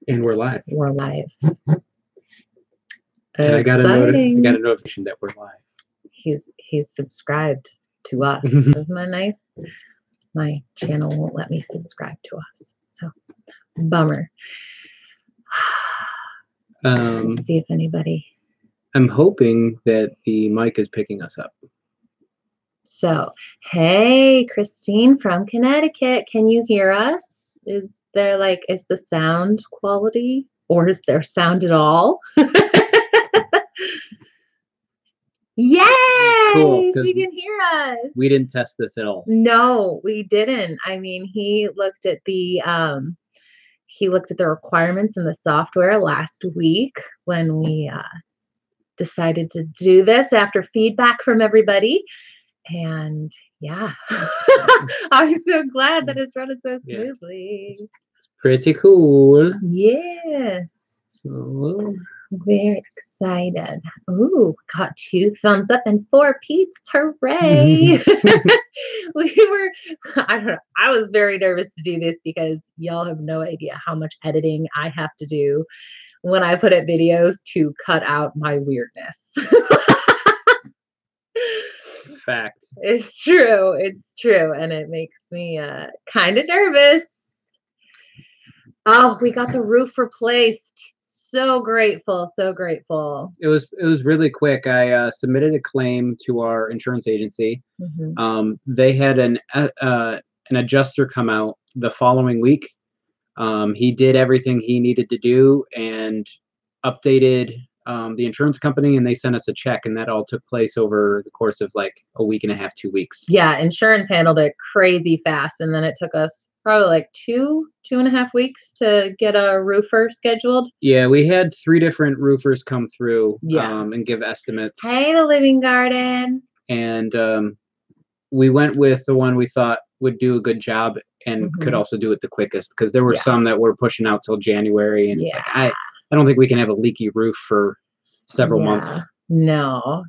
And we're live. We're live. And I got a notification that we're live. He's subscribed to us. Isn't that nice? My channel won't let me subscribe to us. So bummer. Let's see if anybody. I'm hoping that the mic is picking us up. So, hey, Christine from Connecticut. Can you hear us? Is the sound quality, or is there sound at all? Yay! Cool, she can hear us. We didn't test this at all. No, we didn't. I mean, he looked at the requirements in the software last week when we decided to do this after feedback from everybody. And yeah, I'm so glad that it's running so smoothly. It's pretty cool. Yes. So very excited. Ooh, got 2 thumbs up and 4 peeps. Hooray. I was very nervous to do this because y'all have no idea how much editing I have to do when I put up videos to cut out my weirdness. Fact. It's true. It's true. And it makes me kind of nervous. Oh, we got the roof replaced. So grateful. So grateful. It was really quick. I submitted a claim to our insurance agency. Mm-hmm. They had an adjuster come out the following week. He did everything he needed to do and updated the insurance company, and they sent us a check, and that all took place over the course of like a week and a half, 2 weeks. Yeah, insurance handled it crazy fast, and then it took us probably like 2.5 weeks to get a roofer scheduled. Yeah, we had 3 different roofers come through and give estimates. Hey, the Living Garden. And we went with the one we thought would do a good job and could also do it the quickest, because there were some that were pushing out till January, and it's like I don't think we can have a leaky roof for several months. No,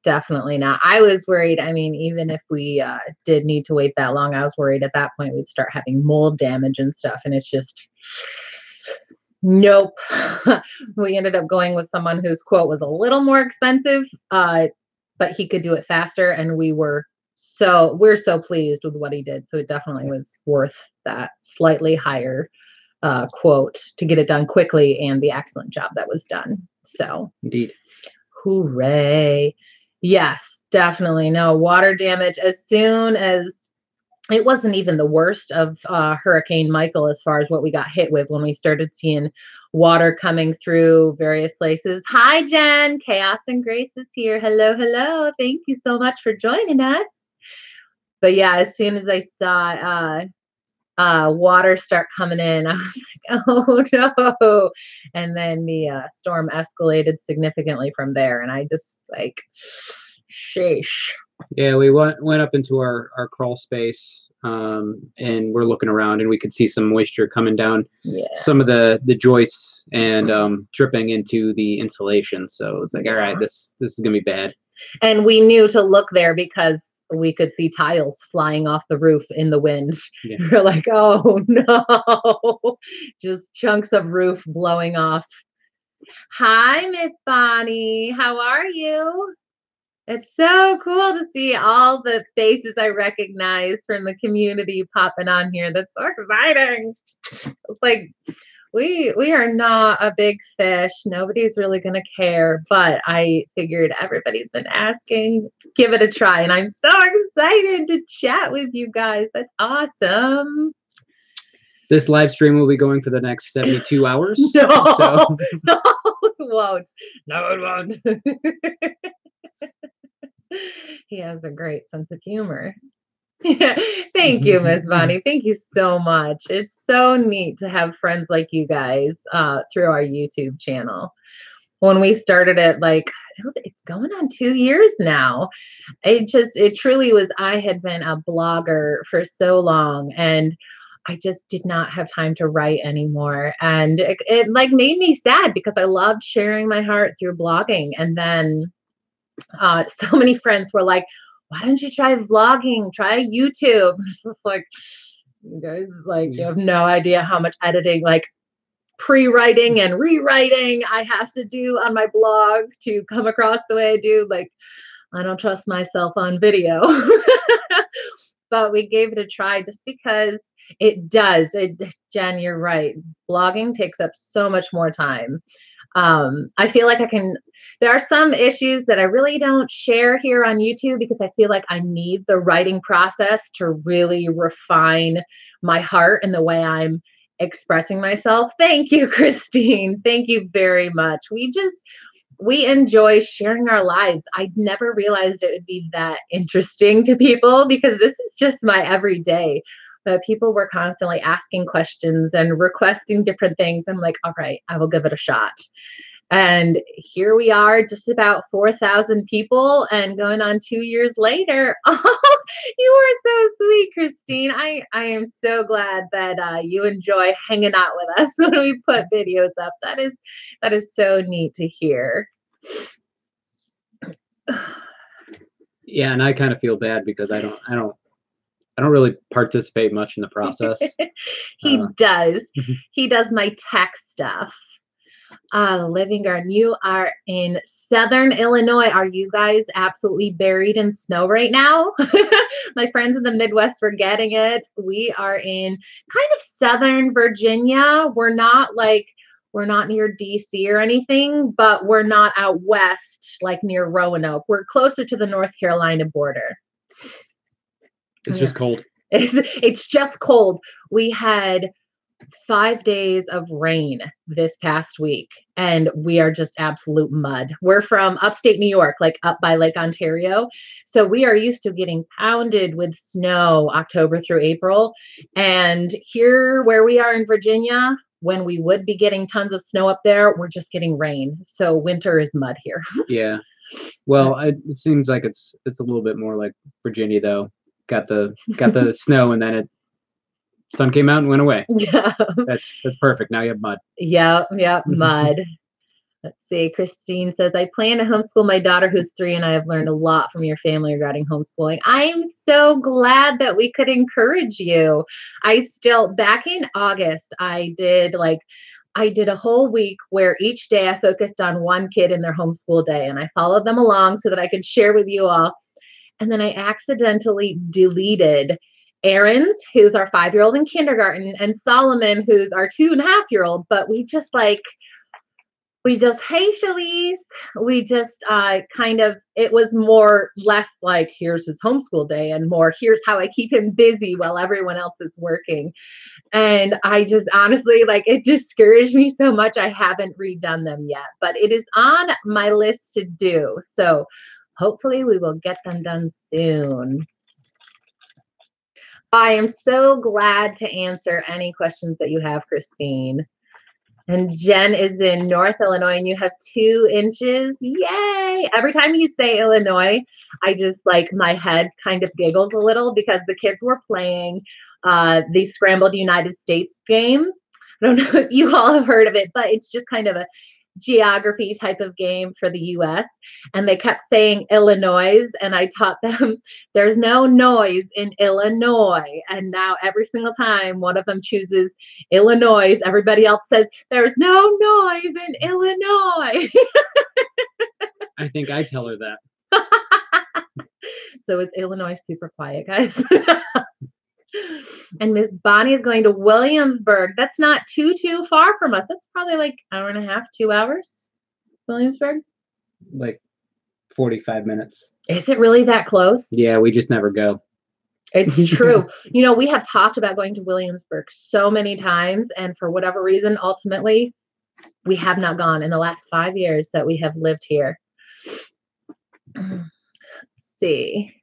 definitely not. I was worried. I mean, even if we did need to wait that long, I was worried at that point we'd start having mold damage and stuff. And it's just, nope. We ended up going with someone whose quote was a little more expensive, but he could do it faster. And we're so pleased with what he did. So it definitely was worth that slightly higher quote to get it done quickly, and the excellent job that was done. So indeed. Hooray. Yes, definitely. No water damage. As soon as it wasn't even the worst of Hurricane Michael as far as what we got hit with when we started seeing water coming through various places. Hi, Jen. Chaos and Grace is here. Hello, hello. Thank you so much for joining us. But yeah, as soon as I saw water start coming in, I was like, oh no. And then the storm escalated significantly from there, and I just like, sheesh. Yeah, we went up into our crawl space, and we're looking around, and we could see some moisture coming down some of the joists and dripping into the insulation. So it was like, all right, this is gonna be bad. And we knew to look there because we could see tiles flying off the roof in the wind. Yeah. We're like, oh no, just chunks of roof blowing off. Hi, Miss Bonnie. How are you? It's so cool to see all the faces I recognize from the community popping on here. That's so exciting. It's like, we are not a big fish. Nobody's really going to care, but I figured everybody's been asking. Give it a try. And I'm so excited to chat with you guys. That's awesome. This live stream will be going for the next 72 hours. No, no, it won't. No, it won't. He has a great sense of humor. Thank you, Miss Bonnie. Thank you so much. It's so neat to have friends like you guys through our YouTube channel. When we started it, like, it's going on 2 years now. It truly was. I had been a blogger for so long, and I just did not have time to write anymore. And it like made me sad because I loved sharing my heart through blogging. And then so many friends were like, why don't you try vlogging? Try YouTube. It's just like, you guys, like, you have no idea how much editing, like, pre-writing and rewriting I have to do on my blog to come across the way I do. Like, I don't trust myself on video. But we gave it a try just because it does. Jen, you're right. Blogging takes up so much more time. I feel like there are some issues that I really don't share here on YouTube because I feel like I need the writing process to really refine my heart and the way I'm expressing myself. Thank you, Christine. Thank you very much. We enjoy sharing our lives. I never realized it would be that interesting to people because this is just my everyday. But people were constantly asking questions and requesting different things. I'm like, all right, I will give it a shot. And here we are, just about 4,000 people and going on 2 years later. Oh, you are so sweet, Christine. I am so glad that you enjoy hanging out with us when we put videos up. That is so neat to hear. Yeah, and I kind of feel bad because I don't really participate much in the process. He does. He does my tech stuff. Living Garden, you are in Southern Illinois. Are you guys absolutely buried in snow right now? My friends in the Midwest were getting it. We are in kind of Southern Virginia. We're not near DC or anything, but we're not out west, like near Roanoke. We're closer to the North Carolina border. It's just cold. It's just cold. We had 5 days of rain this past week, and we are just absolute mud. We're from upstate New York, like up by Lake Ontario. So we are used to getting pounded with snow October through April. And here where we are in Virginia, when we would be getting tons of snow up there, we're just getting rain. So winter is mud here. Yeah. Well, it seems like it's a little bit more like Virginia though. Got the snow and then sun came out and went away. Yeah. That's perfect. Now you have mud. Yep, mud. Let's see. Christine says, I plan to homeschool my daughter who's 3, and I have learned a lot from your family regarding homeschooling. I'm so glad that we could encourage you. Back in August, I did a whole week where each day I focused on one kid in their homeschool day, and I followed them along so that I could share with you all. And then I accidentally deleted Aaron's, who's our 5-year-old in kindergarten, and Solomon, who's our 2.5-year-old. But hey, Shalice, it was less like, here's his homeschool day and more, here's how I keep him busy while everyone else is working. And I just honestly, it discouraged me so much. I haven't redone them yet, but it is on my list to do. So hopefully we will get them done soon. I am so glad to answer any questions that you have, Christine. And Jen is in North Illinois, and you have 2 inches. Yay! Every time you say Illinois, I just my head kind of giggles a little because the kids were playing the Scrambled United States game. I don't know if you all have heard of it, but it's just kind of a geography type of game for the US, and they kept saying Illinois, and I taught them there's no noise in Illinois, and now every single time one of them chooses Illinois, everybody else says there's no noise in Illinois. I think I tell her that. So it's Illinois super quiet, guys. And Miss Bonnie is going to Williamsburg. That's not too far from us. That's probably like an hour and a half, 2 hours. Williamsburg? 45 minutes. Is it really that close? Yeah, we just never go. It's true. We have talked about going to Williamsburg so many times, and for whatever reason, ultimately, we have not gone in the last 5 years that we have lived here. Let's see.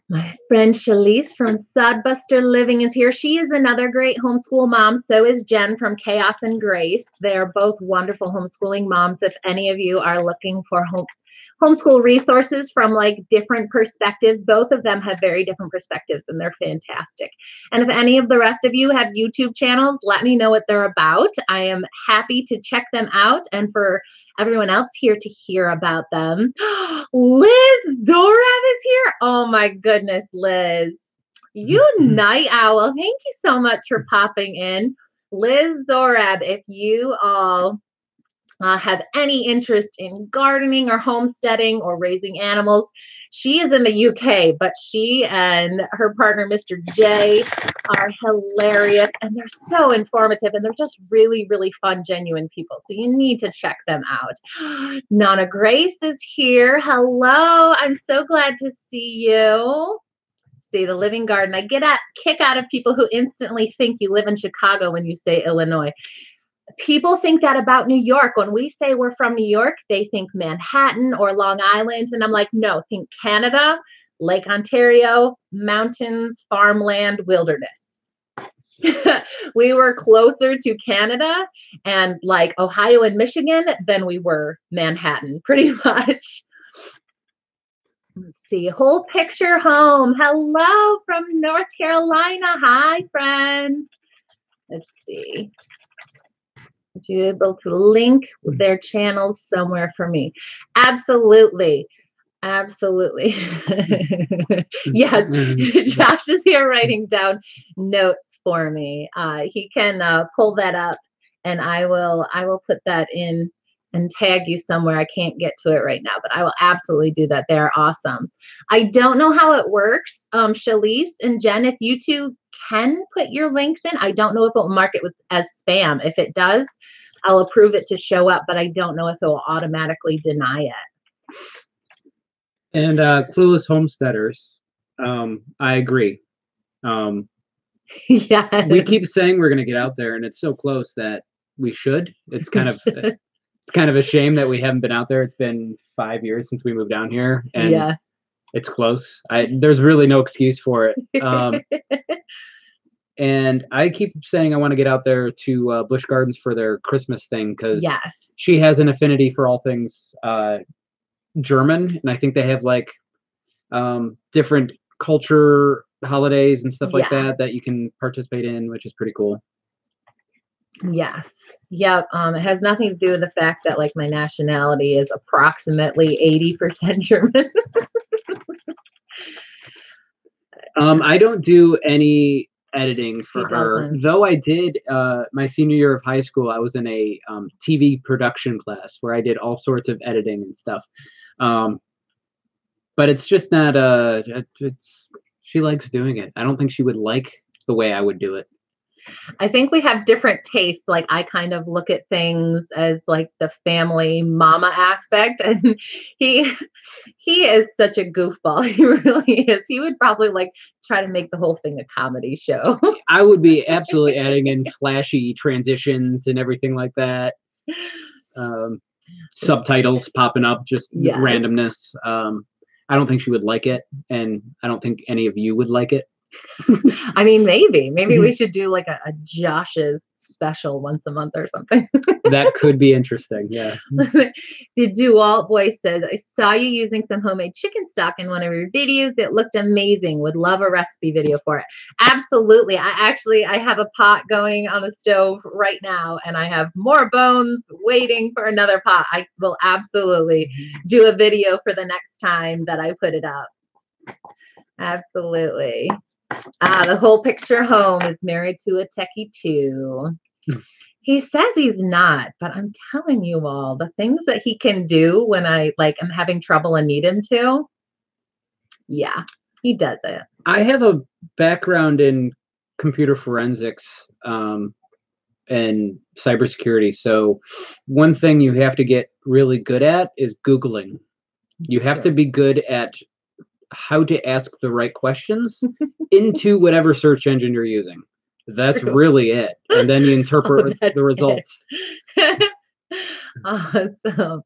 My friend Shalice from Sodbuster Living is here. She is another great homeschool mom. So is Jen from Chaos and Grace. They're both wonderful homeschooling moms. If any of you are looking for homeschool resources from different perspectives, both of them have very different perspectives, and they're fantastic. And if any of the rest of you have YouTube channels, let me know what they're about. I am happy to check them out, and for everyone else here to hear about them. Liz Zorav is here. Oh my goodness, Liz. You night owl. Thank you so much for popping in. Liz Zorab, if you all have any interest in gardening or homesteading or raising animals, she is in the UK, but she and her partner, Mr. J, are hilarious, and they're so informative, and they're just really, really fun, genuine people. So you need to check them out. Nana Grace is here. Hello. I'm so glad to see you. See, the living garden. I get a kick out of people who instantly think you live in Chicago when you say Illinois. People think that about New York. When we say we're from New York, they think Manhattan or Long Island. And I'm like, no, think Canada, Lake Ontario, mountains, farmland, wilderness. We were closer to Canada and like Ohio and Michigan than we were Manhattan, pretty much. Let's see, whole picture home. Hello from North Carolina. Hi, friends. Let's see. Would you be able to link their channels somewhere for me? Absolutely. Absolutely. Yes. Josh is here writing down notes for me. He can pull that up and I will put that in and tag you somewhere. I can't get to it right now, but I will absolutely do that. They're awesome. I don't know how it works. Shalise and Jen, if you two can put your links in, I don't know if it will mark it as spam. If it does, I'll approve it to show up, but I don't know if it will automatically deny it. And Clueless Homesteaders, I agree. Yeah, we keep saying we're going to get out there, and it's so close that we should. It's kind of a shame that we haven't been out there. It's been 5 years since we moved down here, and yeah, it's close. There's really no excuse for it. And I keep saying I want to get out there to Busch Gardens for their Christmas thing because yes, she has an affinity for all things German, and I think they have like different culture holidays and stuff like that you can participate in, which is pretty cool. Yes. Yep. It has nothing to do with the fact that like my nationality is approximately 80% German. I don't do any editing for her, though I did my senior year of high school. I was in a TV production class where I did all sorts of editing and stuff. But it's just not she likes doing it. I don't think she would like the way I would do it. I think we have different tastes. Like I kind of look at things as like the family mama aspect, and he is such a goofball. He really is. He would probably like try to make the whole thing a comedy show. I would be absolutely adding in flashy transitions and everything like that. Subtitles popping up, just randomness. I don't think she would like it, and I don't think any of you would like it. I mean, maybe we should do like a Josh's special once a month or something. That could be interesting. Yeah. The DeWalt voice says, I saw you using some homemade chicken stock in one of your videos. It looked amazing. Would love a recipe video for it. Absolutely. I have a pot going on the stove right now, and I have more bones waiting for another pot. I will absolutely do a video for the next time that I put it up. Absolutely. The whole picture home is married to a techie too. He says he's not, but I'm telling you all the things that he can do when I like am having trouble and need him to. Yeah, he does it. I have a background in computer forensics and cybersecurity. So one thing you have to get really good at is Googling. You have to be good at how to ask the right questions into whatever search engine you're using. That's really it. And then you interpret the results. Awesome.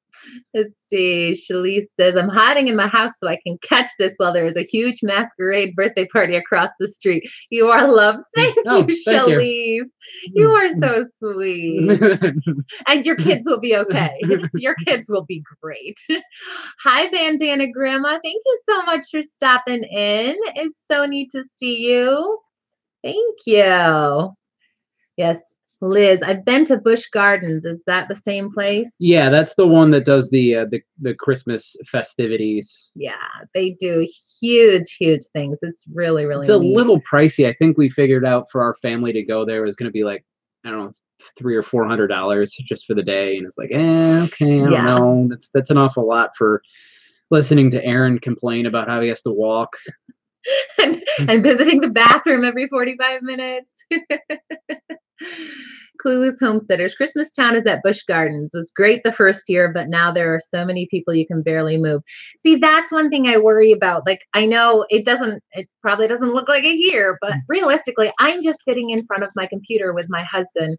Let's see. Shalise says, I'm hiding in my house so I can catch this while there is a huge masquerade birthday party across the street. You are loved. Thank you, Shalise. You are so sweet. And your kids will be okay. Your kids will be great. Hi, Bandana Grandma. Thank you so much for stopping in. It's so neat to see you. Thank you. Yes. Liz, I've been to Busch Gardens. Is that the same place? Yeah, that's the one that does the Christmas festivities. Yeah, they do huge things. It's really, really It's a neat. little pricey. I think we figured out for our family to go there was going to be like I don't know, $300 or $400 just for the day, and it's like, okay, I don't Yeah. know. That's an awful lot for listening to Aaron complain about how he has to walk. and visiting the bathroom every 45 minutes. Clueless Homesteaders. Christmas Town is at Busch Gardens. Was great the first year, but now there are so many people you can barely move. See, that's one thing I worry about. Like, I know it probably doesn't look like a year, but realistically, I'm just sitting in front of my computer with my husband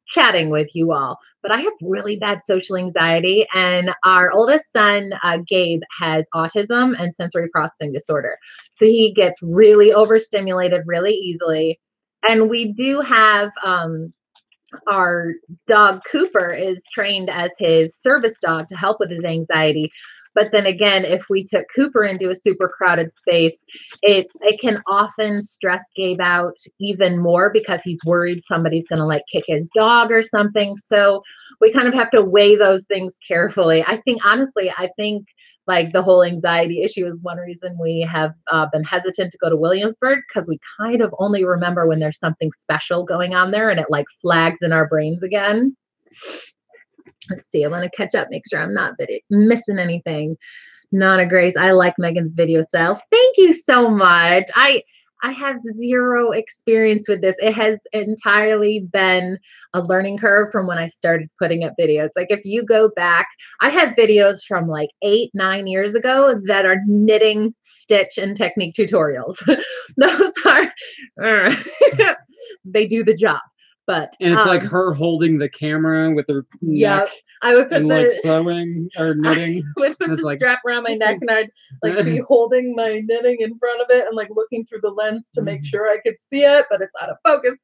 chatting with you all. But I have really bad social anxiety, and our oldest son, Gabe, has autism and sensory processing disorder. So he gets really overstimulated really easily. And we do have our dog Cooper is trained as his service dog to help with his anxiety. But then again, if we took Cooper into a super crowded space, it can often stress Gabe out even more because he's worried somebody's going to like kick his dog or something. So we kind of have to weigh those things carefully. I think, honestly, like the whole anxiety issue is one reason we have been hesitant to go to Williamsburg, because we kind of only remember when there's something special going on there and it like flags in our brains again. Let's see. I want to catch up, make sure I'm not missing anything. Nana Grace, I like Megan's video style. Thank you so much. I have zero experience with this. It has entirely been a learning curve from when I started putting up videos. Like if you go back, I have videos from like 8-9 years ago that are knitting, stitch, and technique tutorials. Those are, they do the job. But and it's like her holding the camera with her neck. I would put and like sewing or knitting. I would put the strap around my neck, and I'd like be holding my knitting in front of it and like looking through the lens to make sure I could see it, but it's out of focus.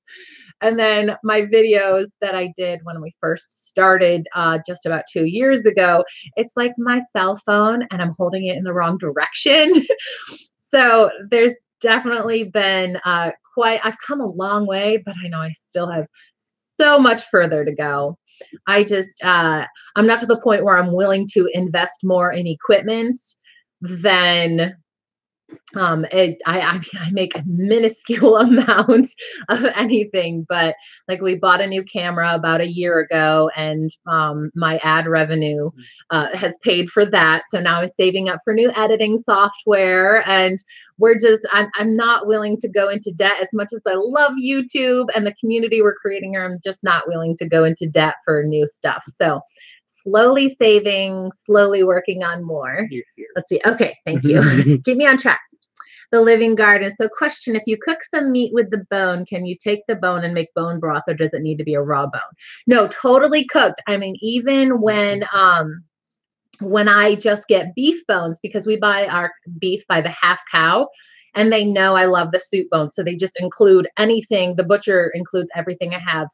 And then my videos that I did when we first started just about 2 years ago, it's like my cell phone and I'm holding it in the wrong direction. So there's definitely been I've come a long way, but I know I still have so much further to go. I just, I'm not to the point where I'm willing to invest more in equipment than I make a minuscule amount of anything, but like we bought a new camera about a year ago, and my ad revenue has paid for that. So now I'm saving up for new editing software, and I'm not willing to go into debt. As much as I love YouTube and the community we're creating here, I'm just not willing to go into debt for new stuff. So slowly saving, slowly working on more. Let's see. Okay, thank you. Keep me on track. The Living Garden. So question, if you cook some meat with the bone, can you take the bone and make bone broth, or does it need to be a raw bone? No, totally cooked. I mean, even when I just get beef bones, because we buy our beef by the half cow, and they know I love the soup bone. So they just include anything. The butcher includes everything I have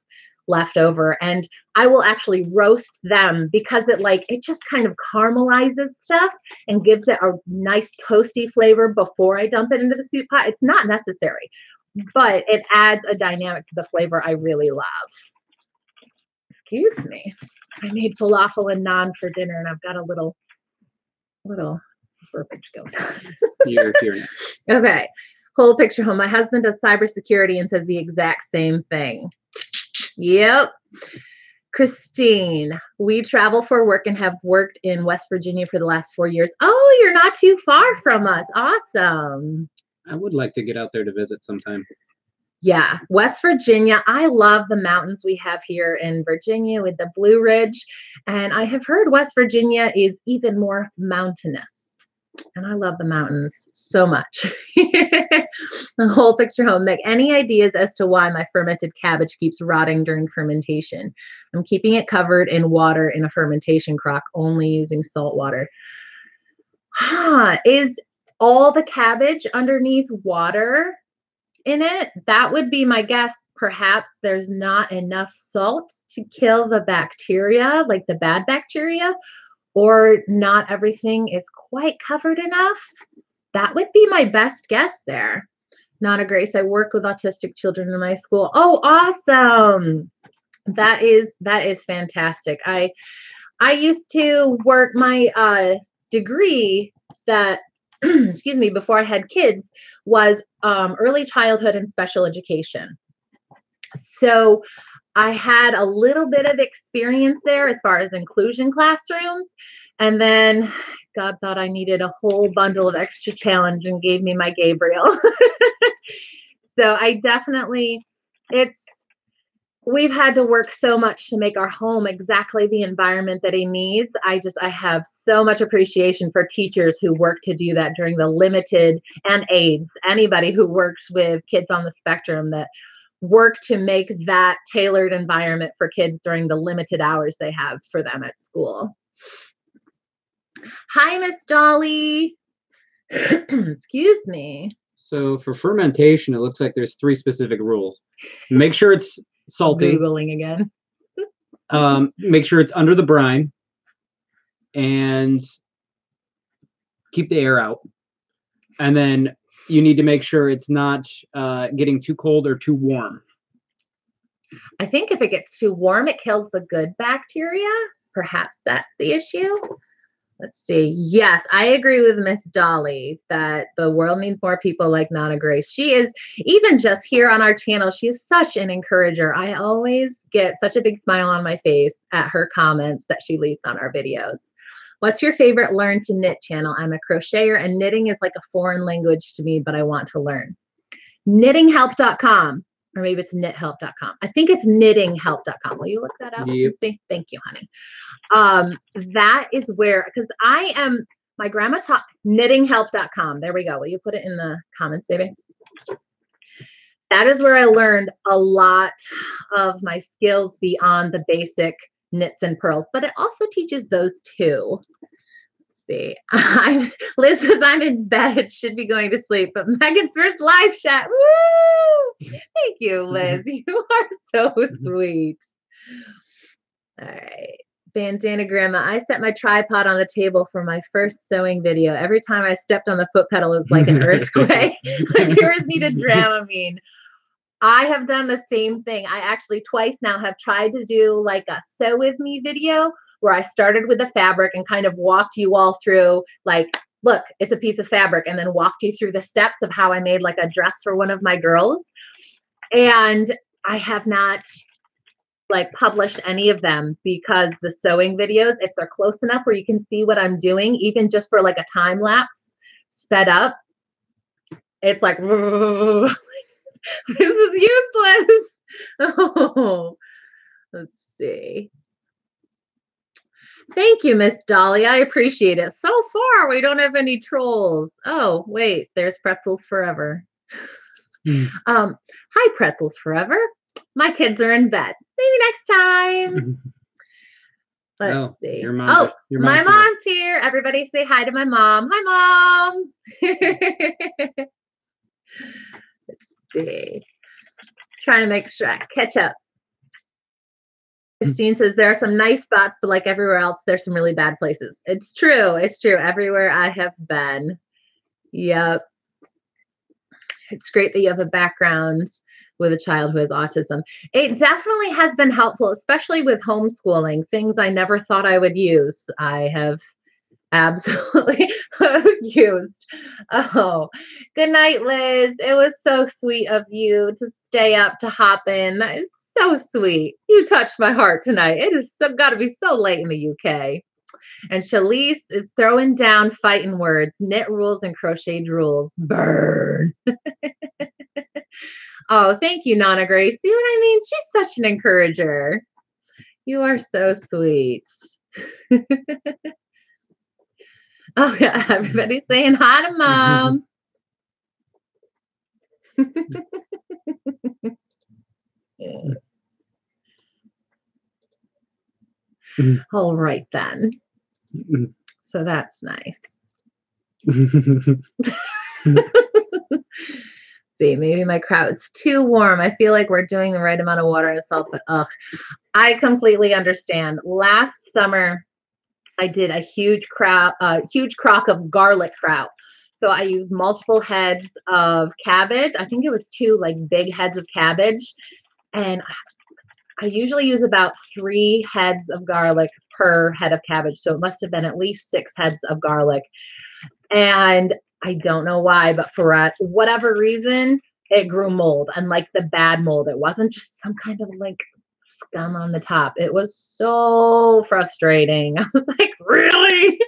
left over, and I will actually roast them because it just kind of caramelizes stuff and gives it a nice toasty flavor before I dump it into the soup pot. It's not necessary, but it adds a dynamic to the flavor I really love. Excuse me. I made falafel and naan for dinner, and I've got a little verbiage going on. You're here. Okay. Whole picture home. My husband does cybersecurity and says the exact same thing. Yep. Christine, we travel for work and have worked in West Virginia for the last 4 years. Oh, you're not too far from us. Awesome. I would like to get out there to visit sometime. Yeah, West Virginia. I love the mountains we have here in Virginia with the Blue Ridge. And I have heard West Virginia is even more mountainous. And I love the mountains so much. The whole picture home. Meg, any ideas as to why my fermented cabbage keeps rotting during fermentation? I'm keeping it covered in water in a fermentation crock, only using salt water. Is all the cabbage underneath water in it? That would be my guess. Perhaps there's not enough salt to kill the bacteria, like the bad bacteria, or not everything is quite covered enough. That would be my best guess there. Nana Grace, I work with autistic children in my school. Oh, awesome. That is fantastic. I used to work my degree that, excuse me, before I had kids, was early childhood and special education. So I had a little bit of experience there as far as inclusion classrooms. And then God thought I needed a whole bundle of extra challenge and gave me my Gabriel. So I definitely, we've had to work so much to make our home exactly the environment that he needs. I have so much appreciation for teachers who work to do that during the limited, and aides, anybody who works with kids on the spectrum that work to make that tailored environment for kids during the limited hours they have for them at school. Hi, Miss Dolly. Excuse me. So for fermentation, it looks like there's 3 specific rules. Make sure it's salty. Googling again. Make sure it's under the brine, and keep the air out. And then you need to make sure it's not getting too cold or too warm. I think if it gets too warm, it kills the good bacteria. Perhaps that's the issue. Let's see. Yes, I agree with Miss Dolly that the world needs more people like Nana Grace. She is, even just here on our channel, she is such an encourager. I always get such a big smile on my face at her comments that she leaves on our videos. What's your favorite learn to knit channel? I'm a crocheter and knitting is like a foreign language to me, but I want to learn. Knittinghelp.com. Or maybe it's knithelp.com. I think it's knittinghelp.com. Will you look that up? Yep. See? Thank you, honey. That is where, because my grandma taught knittinghelp.com. There we go. Will you put it in the comments, baby? That is where I learned a lot of my skills beyond the basic knits and pearls, but it also teaches those too. See, Liz says I'm in bed, should be going to sleep, but Megan's first live chat. Woo! Thank you, Liz. You are so sweet. All right. Bandana Grandma, I set my tripod on the table for my first sewing video. Every time I stepped on the foot pedal, it was like an earthquake. My viewers need a Dramamine. I have done the same thing. I actually twice now have tried to do like a sew with me video where I started with the fabric and kind of walked you all through like, look, it's a piece of fabric, and then walked you through the steps of how I made like a dress for one of my girls. And I have not like published any of them because the sewing videos, if they're close enough where you can see what I'm doing, even just for like a time lapse sped up, it's like, this is useless. Oh, let's see. Thank you, Miss Dolly. I appreciate it. So far, we don't have any trolls. Oh, wait, there's Pretzels Forever. Hi, Pretzels Forever. My kids are in bed. Maybe next time. Let's see. Your mom's my mom's here. Everybody say hi to my mom. Hi, Mom. Let's see. Trying to make sure I catch up. Christine says there are some nice spots, but like everywhere else, there's some really bad places. It's true. It's true. Everywhere I have been. Yep. It's great that you have a background with a child who has autism. It definitely has been helpful, especially with homeschooling. Things I never thought I would use, I have absolutely used. Oh, good night, Liz. It was so sweet of you to stay up to hop in. That is so sweet. You touched my heart tonight. It is got to be so late in the UK. And Shalise is throwing down fighting words, knit rules and crocheted rules. Burn. Oh, thank you, Nana Grace. See what I mean? She's such an encourager. You are so sweet. Oh, yeah. Everybody's saying hi to Mom. All right, then. So that's nice. See, maybe my kraut is too warm. I feel like we're doing the right amount of water and salt, but I completely understand. Last summer, I did a huge crock of garlic kraut. So I used multiple heads of cabbage. I think it was 2 like big heads of cabbage. And I usually use about 3 heads of garlic per head of cabbage. So it must have been at least 6 heads of garlic. And I don't know why, but for whatever reason, it grew mold, and like the bad mold. It wasn't just some kind of like scum on the top. It was so frustrating. I was like, really?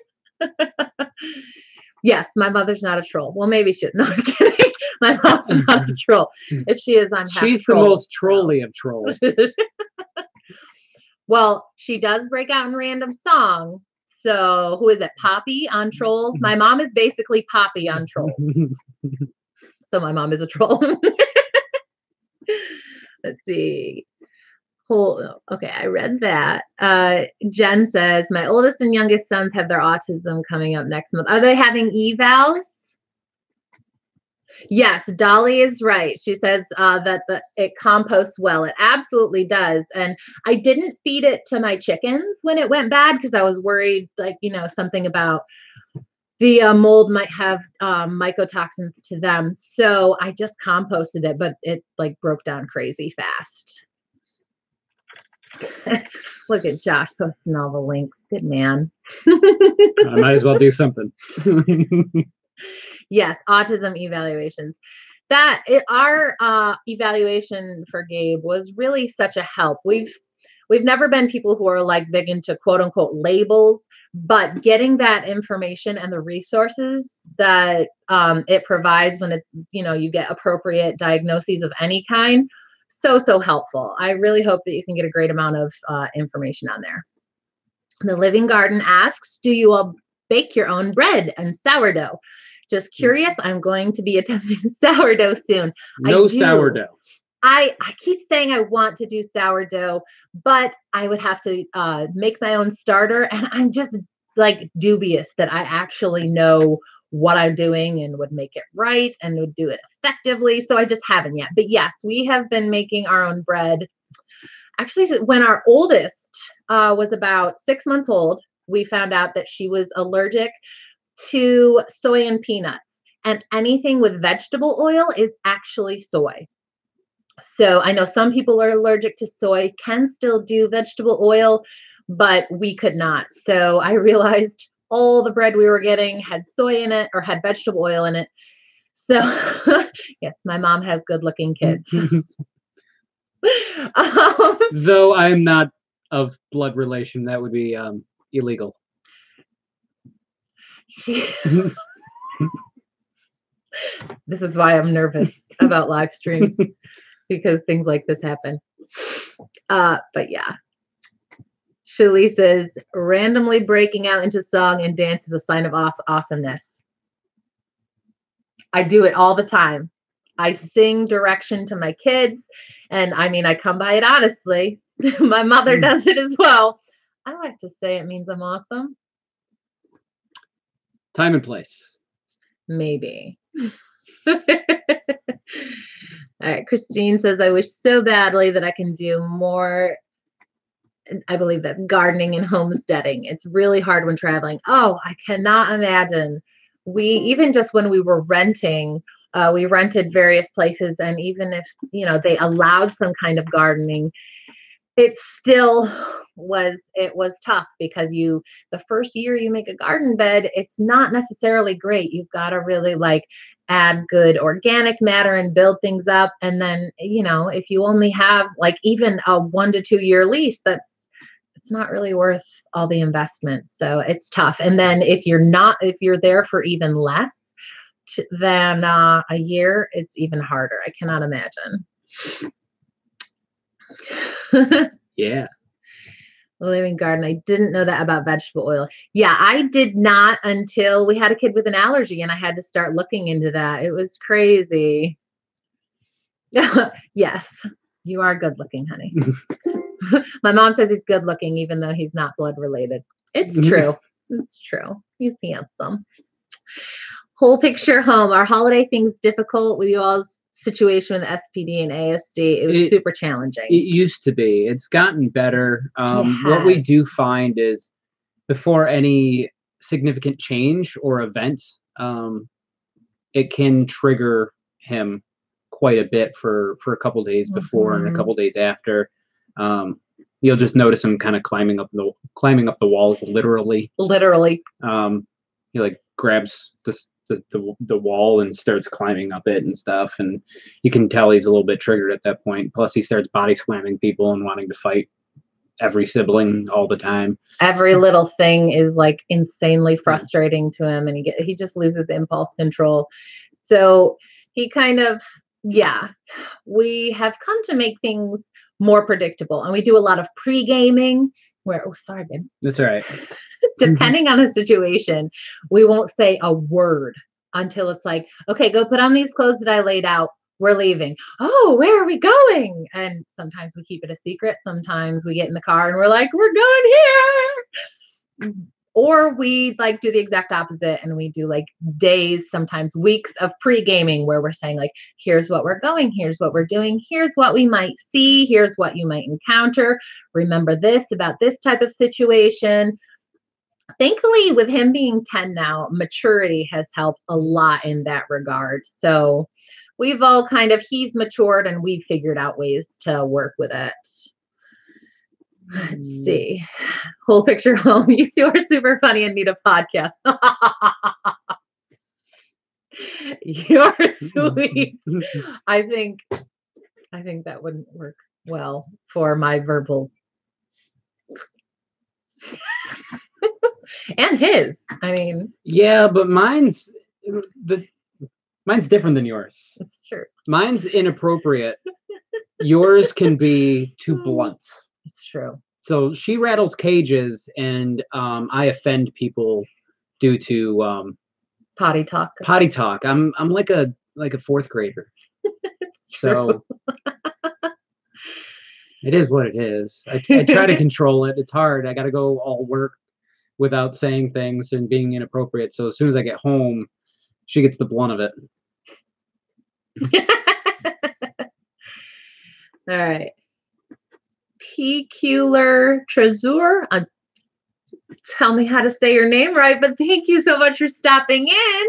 Yes, my mother's not a troll. Well, maybe she. No, I'm kidding. My mom's not a troll. If she is, I'm half She's troll, the most so. trolly of trolls. Well, she does break out in random song. So who is it? Poppy on Trolls. My mom is basically Poppy on Trolls. So my mom is a troll. Let's see. Okay, I read that. Jen says, my oldest and youngest sons have their autism coming up next month. Are they having evals? Yes, Dolly is right. She says that it composts well. It absolutely does. And I didn't feed it to my chickens when it went bad because I was worried, like, something about the mold might have mycotoxins to them. So I just composted it, but it like broke down crazy fast. Look at Josh posting all the links. Good man. I might as well do something. Yes, autism evaluations. Our evaluation for Gabe was really such a help. We've never been people who are like big into quote unquote labels, but getting that information and the resources that it provides when it's, you get appropriate diagnoses of any kind, so helpful. I really hope that you can get a great amount of information on there. The Living Garden asks, do you all bake your own bread and sourdough? Just curious. I'm going to be attempting sourdough soon. No sourdough. I keep saying I want to do sourdough, but I would have to make my own starter. And I'm just like dubious that I actually know what I'm doing and would make it right and would do it effectively. So I just haven't yet. But yes, we have been making our own bread. Actually, when our oldest was about 6 months old, we found out that she was allergic to soy and peanuts. And anything with vegetable oil is actually soy. So I know some people are allergic to soy, can still do vegetable oil, but we could not. So I realized all the bread we were getting had soy in it or had vegetable oil in it. So yes, my mom has good looking kids. Though I'm not of blood relation, that would be illegal. This is why I'm nervous about live streams, because things like this happen. But yeah. Shali says, randomly breaking out into song and dance is a sign of awesomeness. I do it all the time. I sing direction to my kids. And I mean, I come by it honestly. My mother does it as well. I like to say it means I'm awesome. Time and place. Maybe. All right. Christine says, I wish so badly that I can do more. I believe that gardening and homesteading. It's really hard when traveling. Oh, I cannot imagine. Even just when we were renting, we rented various places. And even if, they allowed some kind of gardening, it still was tough because the first year you make a garden bed, it's not necessarily great. You've got to really add good organic matter and build things up. And then, if you only have even a 1 to 2 year lease, it's not really worth all the investment. So it's tough. And then if you're there for even less than a year, it's even harder. I cannot imagine. Yeah. Living Garden. I didn't know that about vegetable oil. Yeah, I did not until we had a kid with an allergy and I had to start looking into that. It was crazy. Yes, you are good looking, honey. My mom says he's good looking, even though he's not blood related. It's true. It's true. He's handsome. Whole picture home. Are holiday things difficult with you all's situation with SPD and ASD? It was super challenging. It used to be. It's gotten better. What we do find is before any significant change or event, it can trigger him quite a bit for a couple days before and a couple days after. You'll just notice him kind of climbing up the walls, literally. Literally. He grabs the the wall and starts climbing up it and stuff. And you can tell he's a little bit triggered at that point. Plus, he starts body slamming people and wanting to fight every sibling all the time. Every little thing is like insanely frustrating to him, and he just loses impulse control. So he kind of, we have come to make things more predictable, and we do a lot of pre-gaming where, oh, sorry, babe. That's all right. Depending on the situation, we won't say a word until it's like, okay, go put on these clothes that I laid out. We're leaving. Oh, where are we going? And sometimes we keep it a secret. Sometimes we get in the car and we're like, we're going here. Or we like do the exact opposite, and we do like days, sometimes weeks of pre-gaming where we're saying like, here's what we're going, here's what we're doing, here's what we might see, here's what you might encounter. Remember this about this type of situation. Thankfully, with him being 10 now, maturity has helped a lot in that regard. So we've all he's matured and we've figured out ways to work with it. Let's see. Whole picture home. You two are super funny and need a podcast. You're sweet. I think that wouldn't work well for my verbal and his. I mean, yeah, but mine's different than yours. It's true. Mine's inappropriate. Yours can be too blunt. It's true. So she rattles cages, and I offend people due to potty talk. Potty talk. I'm like a fourth grader. So it is what it is. I try to control it. It's hard. I got to go all work without saying things and being inappropriate. So as soon as I get home, she gets the blunt of it. All right. Peculiar Trezor. Tell me how to say your name right, but thank you so much for stopping in.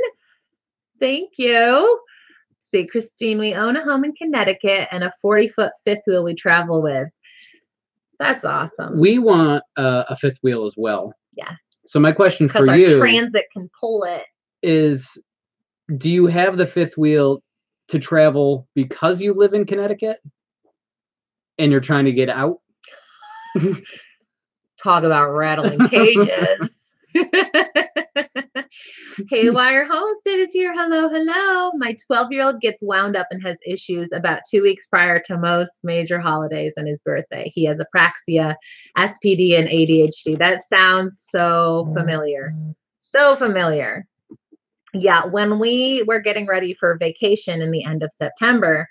Thank you. See, Christine, we own a home in Connecticut and a 40-foot fifth wheel we travel with. That's awesome. We want a fifth wheel as well. Yes. So my question for you, because our transit can pull it, is, do you have the fifth wheel to travel because you live in Connecticut and you're trying to get out? Talk about rattling cages. Haywire Homestead is here. Hello, hello. My 12-year-old gets wound up and has issues about 2 weeks prior to most major holidays and his birthday. He has apraxia, SPD, and ADHD. That sounds so familiar. So familiar. Yeah, when we were getting ready for vacation in the end of September,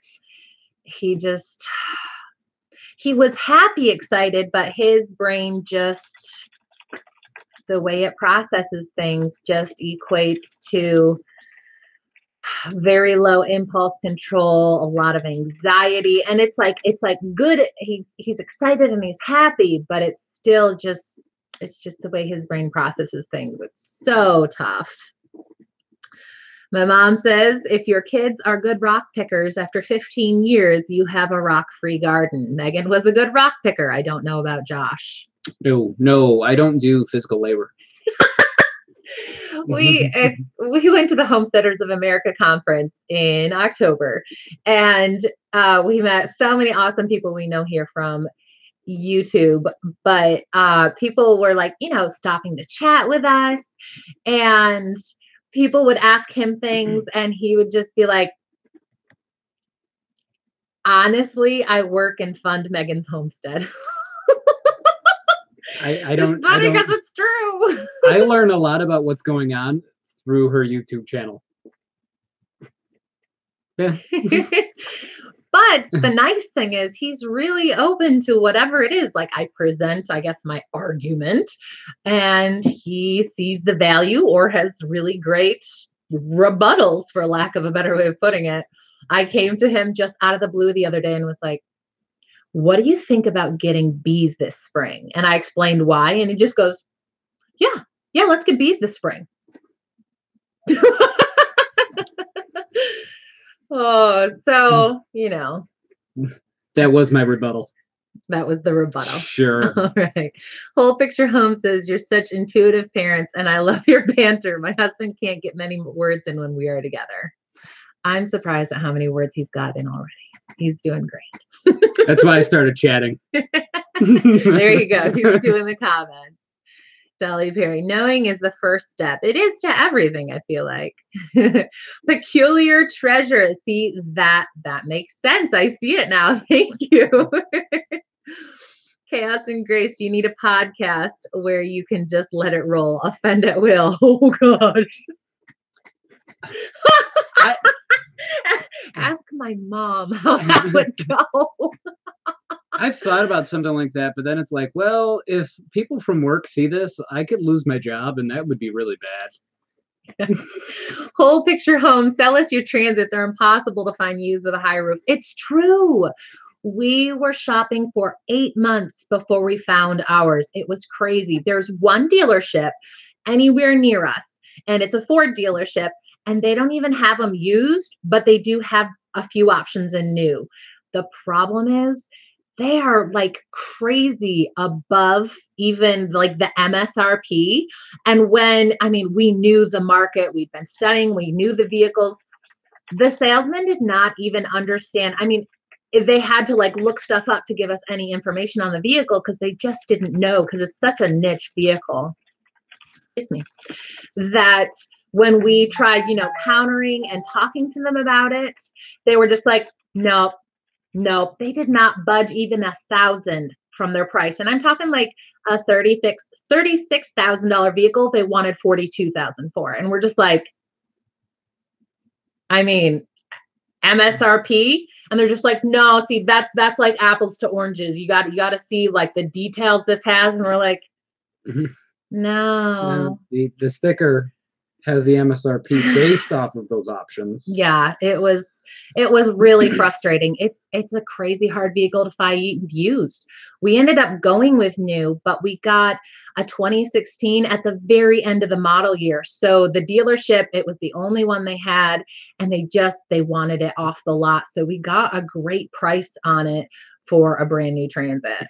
he was happy, excited, but his brain just, the way it processes things just equates to very low impulse control, a lot of anxiety. And it's like good. He's excited and he's happy, but it's still just the way his brain processes things. It's so tough. My mom says, if your kids are good rock pickers, after 15 years, you have a rock-free garden. Megan was a good rock picker. I don't know about Josh. No, I don't do physical labor. We went to the Homesteaders of America conference in October, and we met so many awesome people we know here from YouTube, but people were like, stopping to chat with us, and people would ask him things and he would just be like, honestly, I work and fund Megan's homestead. I don't. It's funny because it's true. I learn a lot about what's going on through her YouTube channel. Yeah. But the nice thing is he's really open to whatever it is. Like I present, I guess, my argument, and he sees the value or has really great rebuttals, for lack of a better way of putting it. I came to him just out of the blue the other day and was like, what do you think about getting bees this spring? And I explained why. And he just goes, yeah, let's get bees this spring. Oh, so, That was my rebuttal. That was the rebuttal. Sure. All right. Whole Picture Home says, you're such intuitive parents and I love your banter. My husband can't get many words in when we are together. I'm surprised at how many words he's got in already. He's doing great. That's why I started chatting. There you go. He's doing the comments. Dolly Perry, knowing is the first step. It is to everything, I feel like. Peculiar treasure. See, that makes sense. I see it now. Thank you. Chaos and Grace, you need a podcast where you can just let it roll. Offend at will. Oh, gosh. Ask my mom how that would go. I've thought about something like that, but then it's like, well, if people from work see this, I could lose my job, and that would be really bad. Whole Picture Home, sell us your Transit. They're impossible to find used with a high roof. It's true. We were shopping for 8 months before we found ours. It was crazy. There's one dealership anywhere near us, and it's a Ford dealership, and they don't even have them used, but they do have a few options in new. The problem is they are like crazy above even like the MSRP. And we knew the market, we'd been studying, we knew the vehicles. The salesman did not even understand. They had to like look stuff up to give us any information on the vehicle because they just didn't know, because it's such a niche vehicle. Excuse me. That when we tried, countering and talking to them about it, they were just like, nope. They did not budge even $1,000 from their price. And I'm talking like a $36,000 vehicle. They wanted $42,000 for, and we're just like, MSRP. And they're just like, no, see, that's like apples to oranges. You got to see like the details this has. And we're like, no. The sticker has the MSRP based off of those options. Yeah, it was really frustrating. It's a crazy hard vehicle to find used. We ended up going with new, but we got a 2016 at the very end of the model year. So the dealership, it was the only one they had, and they wanted it off the lot. So we got a great price on it for a brand new Transit.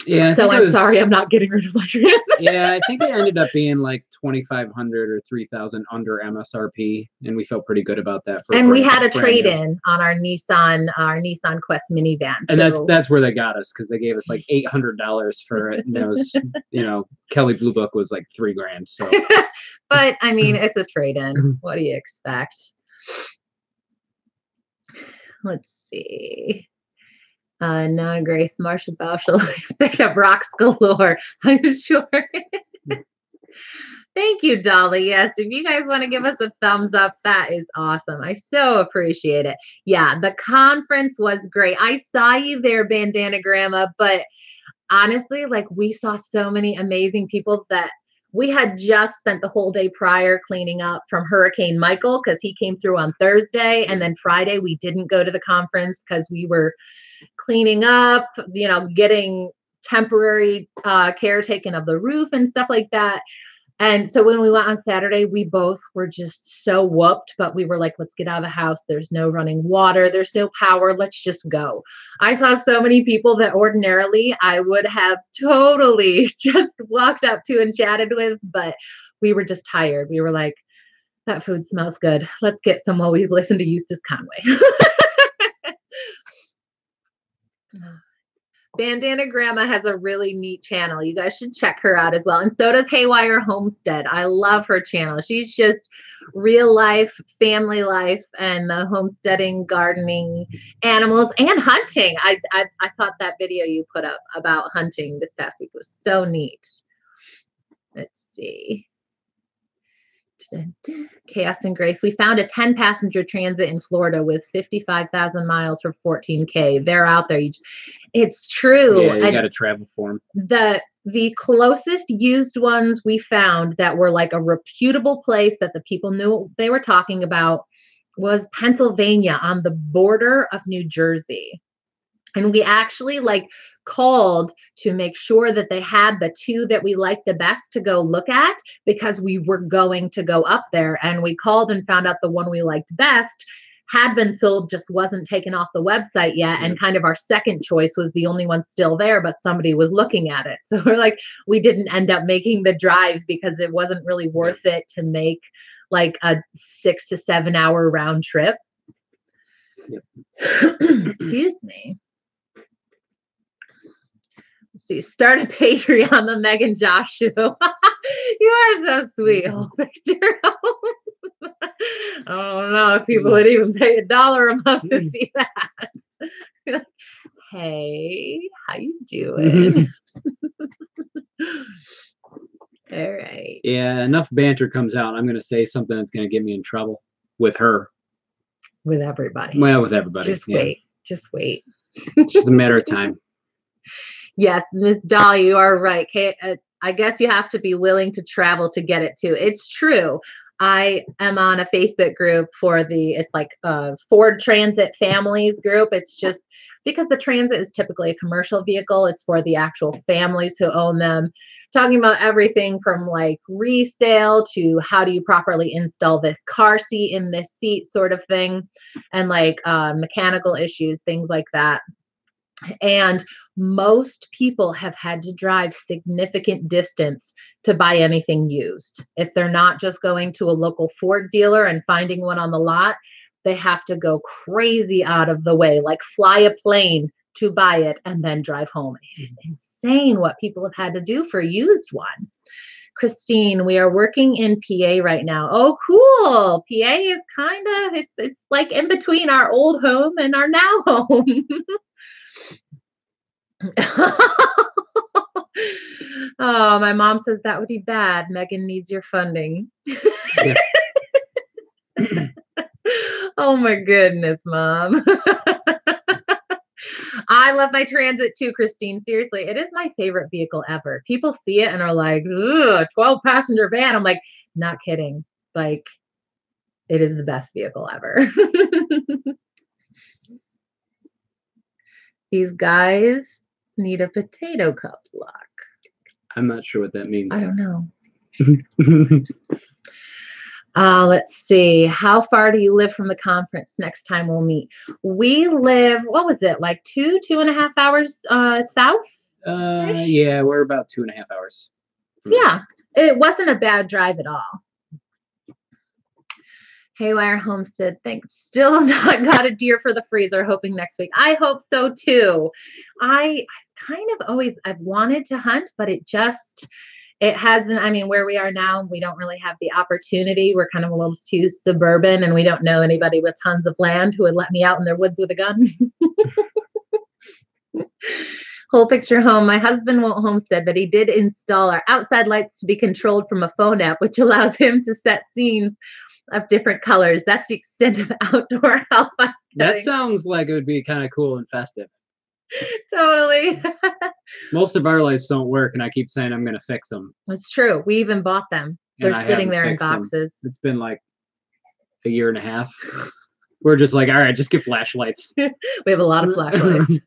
Yeah. So I'm sorry, I'm not getting rid of my Transit. Yeah, I think it ended up being like $2,500 or $3,000 under MSRP, and we felt pretty good about that. And we had a trade-in on our Nissan Quest minivan. And that's where they got us, because they gave us like $800 for it, and it was, Kelly Blue Book was like $3,000. So, but it's a trade-in. What do you expect? Let's see. No, Grace, Marsha Bauschel picked up rocks galore. I'm sure. Thank you, Dolly. Yes, if you guys want to give us a thumbs up, that is awesome. I so appreciate it. Yeah, the conference was great. I saw you there, Bandana Grandma, but honestly, like, we saw so many amazing people that we had just spent the whole day prior cleaning up from Hurricane Michael, because he came through on Thursday, and then Friday we didn't go to the conference because we were cleaning up, getting temporary care taken of the roof and stuff like that. And so when we went on Saturday, we both were just so whooped, but we were like, let's get out of the house. There's no running water. There's no power. Let's just go. I saw so many people that ordinarily I would have totally just walked up to and chatted with, but we were just tired. We were like, that food smells good. Let's get some while we listen to Eustace Conway. Bandana Grandma has a really neat channel. You guys should check her out as well. And so does Haywire Homestead. I love her channel. She's just real life, family life, and the homesteading, gardening, animals, and hunting. I thought that video you put up about hunting this past week was so neat. Let's see. Chaos and Grace. We found a 10-passenger Transit in Florida with 55,000 miles for $14,000. They're out there. It's true. Yeah, you got to travel for them. The closest used ones we found that were like a reputable place that the people knew what they were talking about was Pennsylvania, on the border of New Jersey. And we actually called to make sure that they had the two that we liked the best to go look at, because we were going to go up there, and we called and found out the one we liked best had been sold, just wasn't taken off the website yet. And kind of our second choice was the only one still there, but somebody was looking at it. So we're like, we didn't end up making the drive because it wasn't really worth it to make like a 6 to 7 hour round trip. Excuse me. Let's see, start a Patreon, the Megan Josh show. You are so sweet. Whole picture. I don't know if people would even pay $1 a month to see that. Hey, how you doing? All right. Yeah, enough banter comes out. I'm going to say something that's going to get me in trouble with her. With everybody. Well, with everybody. Just wait. Just wait. It's just a matter of time. Yes, Miss Dolly, you are right. I guess you have to be willing to travel to get it too. It's true. I am on a Facebook group for it's like Ford Transit families group. It's just because the Transit is typically a commercial vehicle. It's for the actual families who own them. Talking about everything from like resale to how do you properly install this car seat in this seat sort of thing, and like mechanical issues, things like that. And most people have had to drive significant distance to buy anything used. If they're not just going to a local Ford dealer and finding one on the lot, they have to go crazy out of the way, like fly a plane to buy it and then drive home. It is insane what people have had to do for a used one. Christine, we are working in PA right now. Oh, cool. PA is kind of, it's like in between our old home and our now home. Oh, my mom says that would be bad. Megan needs your funding. Oh my goodness, Mom. I love my Transit too, Christine. Seriously, it is my favorite vehicle ever. People see it and are like, 12-passenger van. I'm like, not kidding. Like, it is the best vehicle ever. These guys need a potato cup lock. I'm not sure what that means. I don't know. Let's see. How far do you live from the conference? Next time we'll meet. We live, what was it, like 2.5 hours south? Yeah, we're about 2.5 hours. Yeah, it wasn't a bad drive at all. Haywire Homestead, thanks. Still not got a deer for the freezer, hoping next week. I hope so too. I've wanted to hunt, but it hasn't, I mean, where we are now, we don't really have the opportunity. We're kind of a little too suburban and we don't know anybody with tons of land who would let me out in their woods with a gun. Whole picture home. My husband won't homestead, but he did install our outside lights to be controlled from a phone app, which allows him to set scenes of different colors. That's the extent of outdoor help. That sounds like it would be kind of cool and festive. Totally. Most of our lights don't work, and I keep saying I'm going to fix them. That's true. We even bought them. They're sitting there in boxes. It's been like a year and a half. We're just like, all right, just get flashlights. We have a lot of flashlights.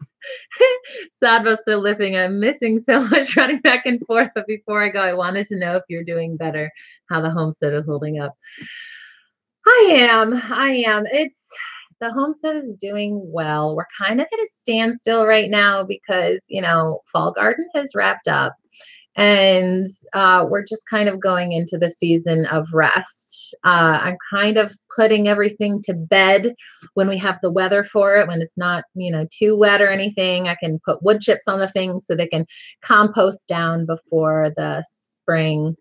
Sad boats are living. I'm missing so much running back and forth. But before I go, I wanted to know if you're doing better, how the homestead is holding up. I am. The homestead is doing well. We're kind of at a standstill right now because, Fall Garden has wrapped up and we're just kind of going into the season of rest. I'm kind of putting everything to bed when we have the weather for it, when it's not, too wet or anything. I can put wood chips on the things so they can compost down before the spring.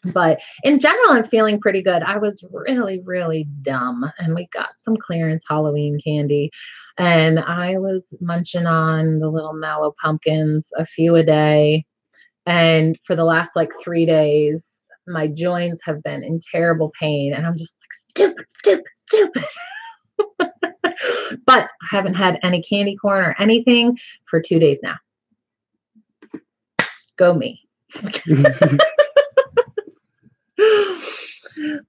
But in general, I'm feeling pretty good. I was really, really dumb. And we got some clearance Halloween candy. And I was munching on the little mallow pumpkins, a few a day. And for the last 3 days, my joints have been in terrible pain. And I'm just like, stupid. But I haven't had any candy corn or anything for 2 days now. Go me.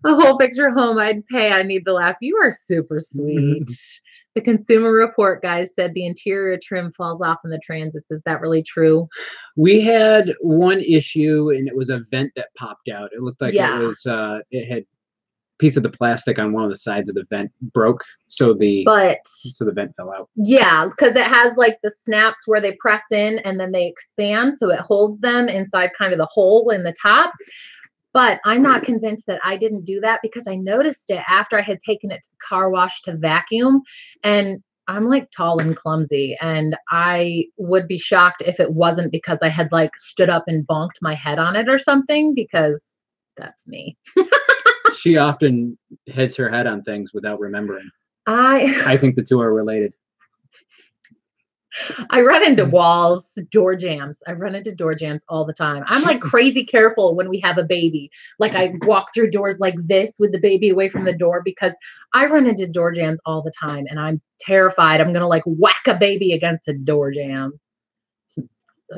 A whole picture home I'd pay. I need the last. You are super sweet. The Consumer Report guys said the interior trim falls off in the Transits. Is that really true? We had one issue and it was a vent that popped out. It looked like it was it had piece of the plastic on one of the sides of the vent broke, so the vent fell out. Yeah, because it has like the snaps where they press in and then they expand, so it holds them inside kind of the hole in the top. But I'm not convinced that I didn't do that, because I noticed it after I had taken it to the car wash to vacuum, and I'm like tall and clumsy, and I would be shocked if it wasn't because I had like stood up and bonked my head on it or something, because that's me. She often hits her head on things without remembering. I think the two are related. I run into walls, door jams. I run into door jams all the time. I'm like crazy careful when we have a baby. Like I walk through doors like this with the baby away from the door, because I run into door jams all the time and I'm terrified I'm going to like whack a baby against a door jam.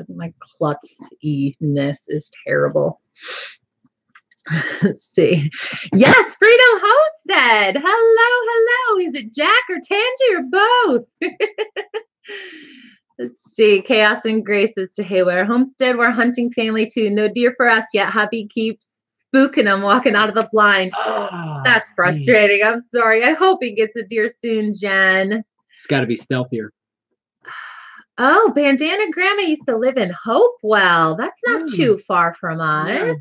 My klutz-ness is terrible. Let's see. Yes, Freedom Homestead. Hello. Is it Jack or Tangy or both? Let's see. Chaos and Grace is to Haywire Homestead. We're a hunting family too. No deer for us yet. Hubby keeps spooking him walking out of the blind. Oh, that's frustrating. I'm sorry. I hope he gets a deer soon, Jen. It's got to be stealthier. Oh, Bandana Grandma used to live in Hopewell. That's not too far from us. Yeah.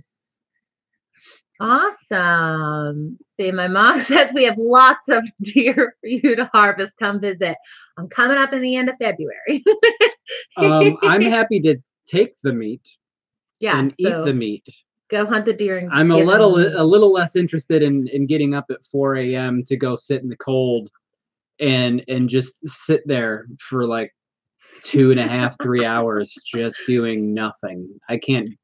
Awesome. See, my mom says we have lots of deer for you to harvest. Come visit. I'm coming up in the end of February. I'm happy to take the meat and eat the meat. Go hunt the deer. And I'm a little less interested in getting up at 4 a.m. to go sit in the cold and just sit there for like 2.5, 3 hours just doing nothing. I can't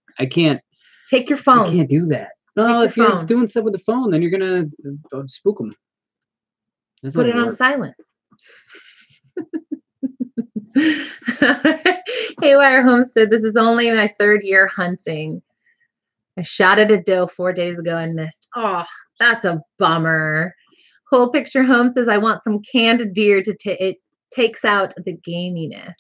take your phone. I can't do that. No, if you're doing stuff with the phone, then you're gonna spook them. Put it on silent. Haywire Homestead. This is only my 3rd year hunting. I shot at a doe 4 days ago and missed. Oh, that's a bummer. Whole Picture Home says I want some canned deer to it takes out the gaminess.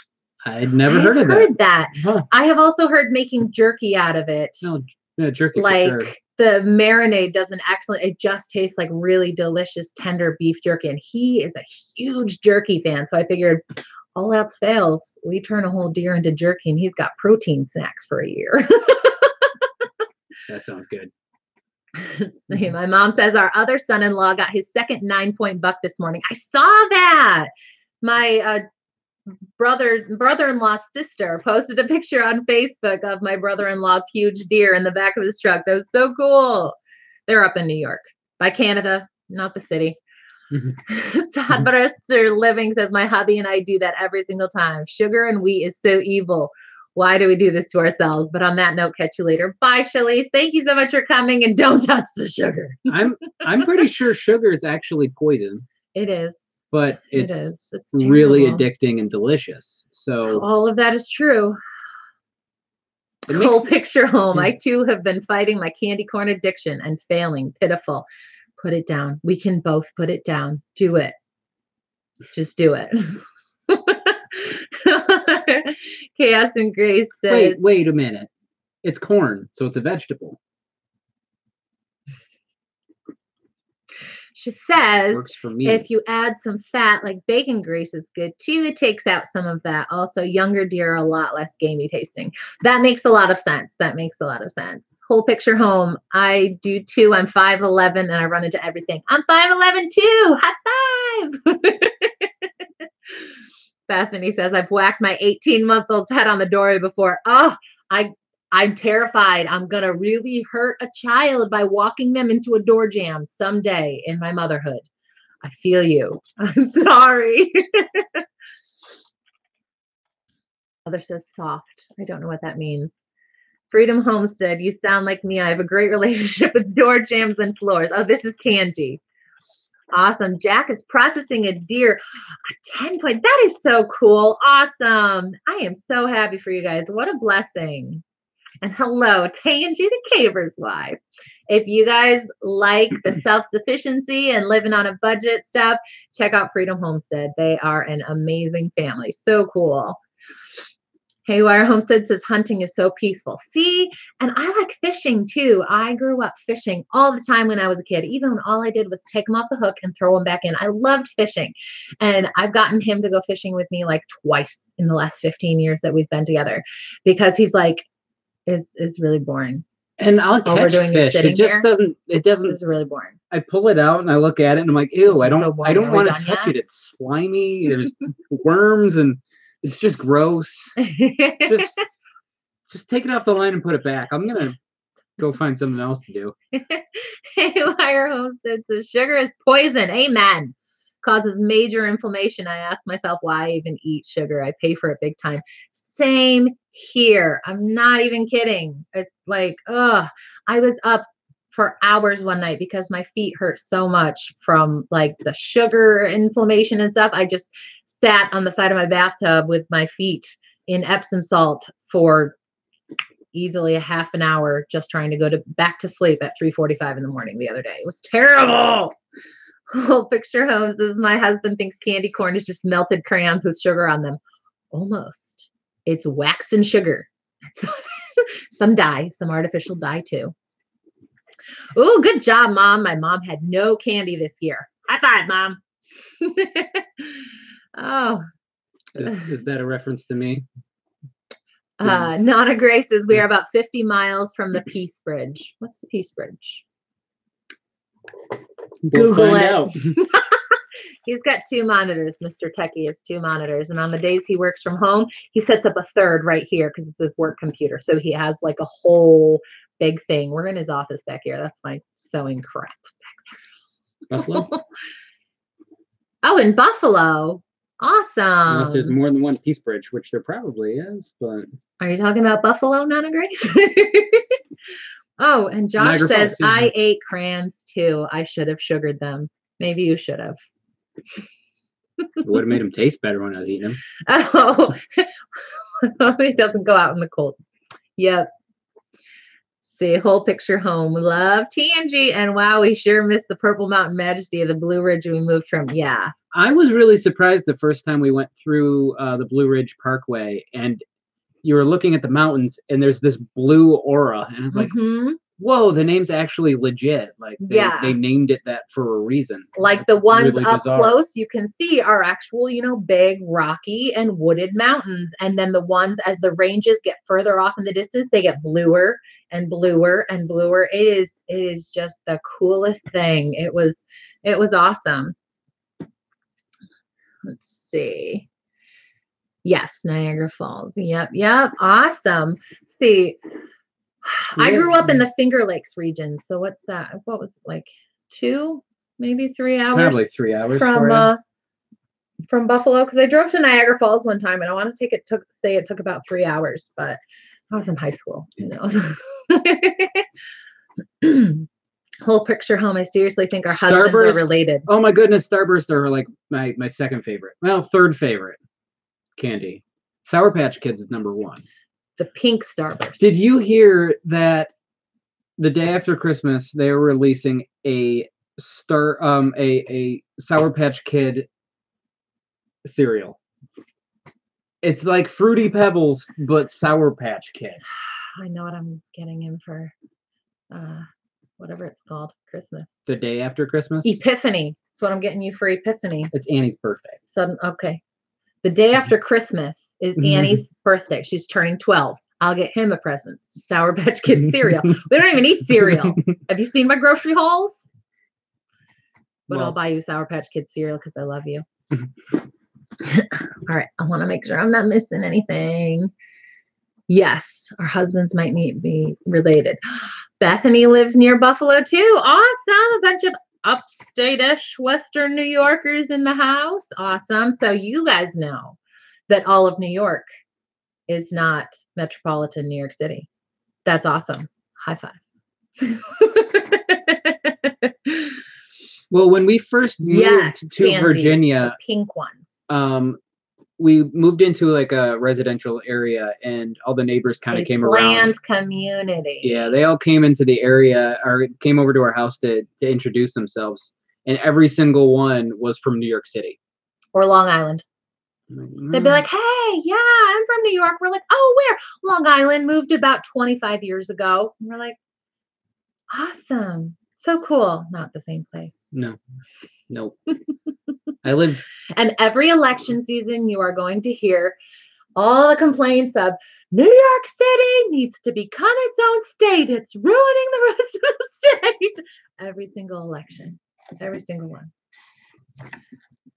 I'd never heard that. Huh. I have also heard making jerky out of it. No, jerky like for sure. The marinade does an excellent, it just tastes like really delicious, tender beef jerky. And he is a huge jerky fan. So I figured all else fails, we turn a whole deer into jerky and he's got protein snacks for a year. That sounds good. See, my mom says our other son-in-law got his second 9-point buck this morning. I saw that. My brother-in-law's sister posted a picture on Facebook of my brother-in-law's huge deer in the back of his truck. That was so cool. They're up in New York by Canada, not the city. Sadbuster Living says my hubby and I do that every single time. Sugar and wheat is so evil. Why do we do this to ourselves? But on that note, catch you later. Bye, Shalise. Thank you so much for coming, and don't touch the sugar. I'm pretty sure sugar is actually poison. It is. But it's really addicting and delicious. So all of that is true. Whole Picture Home. I too have been fighting my candy corn addiction and failing. Pitiful. Put it down. We can both put it down. Do it. Just do it. Chaos and Grace says, wait a minute. It's corn, so it's a vegetable. She says, works for me. If you add some fat, like bacon grease is good too. It takes out some of that. Also, younger deer are a lot less gamey tasting. That makes a lot of sense. Whole Picture Home. I do too. I'm 5'11" and I run into everything. I'm 5'11" too. High five. Bethany says, I've whacked my 18-month-old pet on the doorway before. Oh, I'm terrified. I'm going to really hurt a child by walking them into a door jam someday in my motherhood. I feel you. I'm sorry. Mother says soft. I don't know what that means. Freedom Homestead. You sound like me. I have a great relationship with door jams and floors. Oh, this is Kanji. Awesome. Jack is processing a deer. A 10-point. That is so cool. Awesome. I am so happy for you guys. What a blessing. And hello, Tangy the Caver's wife. If you guys like the self-sufficiency and living on a budget stuff, check out Freedom Homestead. They are an amazing family. So cool. Haywire Homestead says hunting is so peaceful. See, and I like fishing too. I grew up fishing all the time when I was a kid, even when all I did was take them off the hook and throw them back in. I loved fishing. And I've gotten him to go fishing with me like twice in the last 15 years that we've been together because he's like, it's really boring. And I'll catch fish. It just doesn't. It's really boring. I pull it out and I look at it and I'm like, ew, I don't want to touch it. It's slimy. There's worms and it's just gross. just take it off the line and put it back. I'm gonna go find something else to do. Haywire Homestead says sugar is poison. Amen. Causes major inflammation. I ask myself why I even eat sugar. I pay for it big time. Same here. I'm not even kidding. It's like, I was up for hours one night because my feet hurt so much from like the sugar inflammation and stuff. I just sat on the side of my bathtub with my feet in Epsom salt for easily a half an hour, just trying to go back to sleep at 3:45 in the morning the other day. It was terrible. Whole Picture Home says my husband thinks candy corn is just melted crayons with sugar on them. Almost. It's wax and sugar. Some dye, some artificial dye too. Oh, good job, Mom. My mom had no candy this year. High five, Mom. Oh. Is that a reference to me? Nana Gray says we are about 50 miles from the Peace Bridge. What's the Peace Bridge? Google it. He's got 2 monitors. Mr. Techie has 2 monitors. And on the days he works from home, he sets up a third right here because it's his work computer. So he has like a whole big thing. We're in his office back here. That's my sewing crap back there. Buffalo? Oh, in Buffalo. Awesome. Unless there's more than one Peace Bridge, which there probably is, but... Are you talking about Buffalo, Nana Grace? Oh, and Josh Niagara says, Falls, I ate crayons too. I should have sugared them. Maybe you should have. It would have made them taste better when I was eating them. Oh, it doesn't go out in the cold. Yep. See, Whole Picture Home. We love TNG. And wow, we sure missed the Purple Mountain Majesty of the Blue Ridge we moved from. Yeah. I was really surprised the first time we went through the Blue Ridge Parkway and you were looking at the mountains and there's this blue aura. And I was like, whoa, the name's actually legit. Like they named it that for a reason. Like the ones really up close you can see are actual, big, rocky and wooded mountains. And then the ones as the ranges get further off in the distance, they get bluer and bluer and bluer. It is just the coolest thing. It was awesome. Let's see. Yes, Niagara Falls. Yep. Awesome. Let's see. I grew up in the Finger Lakes region. So what's that? What was it, like 2, maybe 3 hours? Probably 3 hours from Buffalo. Because I drove to Niagara Falls one time and I want to say it took about 3 hours, but I was in high school, Whole Picture Home. I seriously think our husbands are related. Oh my goodness, Starburst are like my second favorite. Well, third favorite candy. Sour Patch Kids is number 1. The pink Starburst. Did you hear that the day after Christmas they were releasing a Sour Patch Kid cereal? It's like Fruity Pebbles, but Sour Patch Kid. I know what I'm getting him for whatever it's called, Christmas. The day after Christmas? Epiphany. That's what I'm getting you for Epiphany. It's Annie's birthday. Okay. The day after Christmas is Annie's birthday. She's turning 12. I'll get him a present. Sour Patch Kid cereal. We don't even eat cereal. Have you seen my grocery hauls? But I'll buy you Sour Patch Kid cereal because I love you. All right. I want to make sure I'm not missing anything. Yes. Our husbands might be related. Bethany lives near Buffalo too. Awesome. A bunch of upstate-ish Western New Yorkers in the house. Awesome. So you guys know that all of New York is not metropolitan New York City. That's awesome. High five. Well, when we first moved to Virginia, the pink ones. We moved into like a residential area and all the neighbors kind of came around. Planned community. Yeah, they all came into the area or came over to our house to introduce themselves. And every single one was from New York City. Or Long Island. They'd be like, hey, yeah, I'm from New York. We're like, oh, where? Long Island, moved about 25 years ago. And we're like, awesome. So cool. Not the same place. No. Nope. I live. And every election season, you are going to hear all the complaints of New York City needs to become its own state. It's ruining the rest of the state. Every single election. Every single one.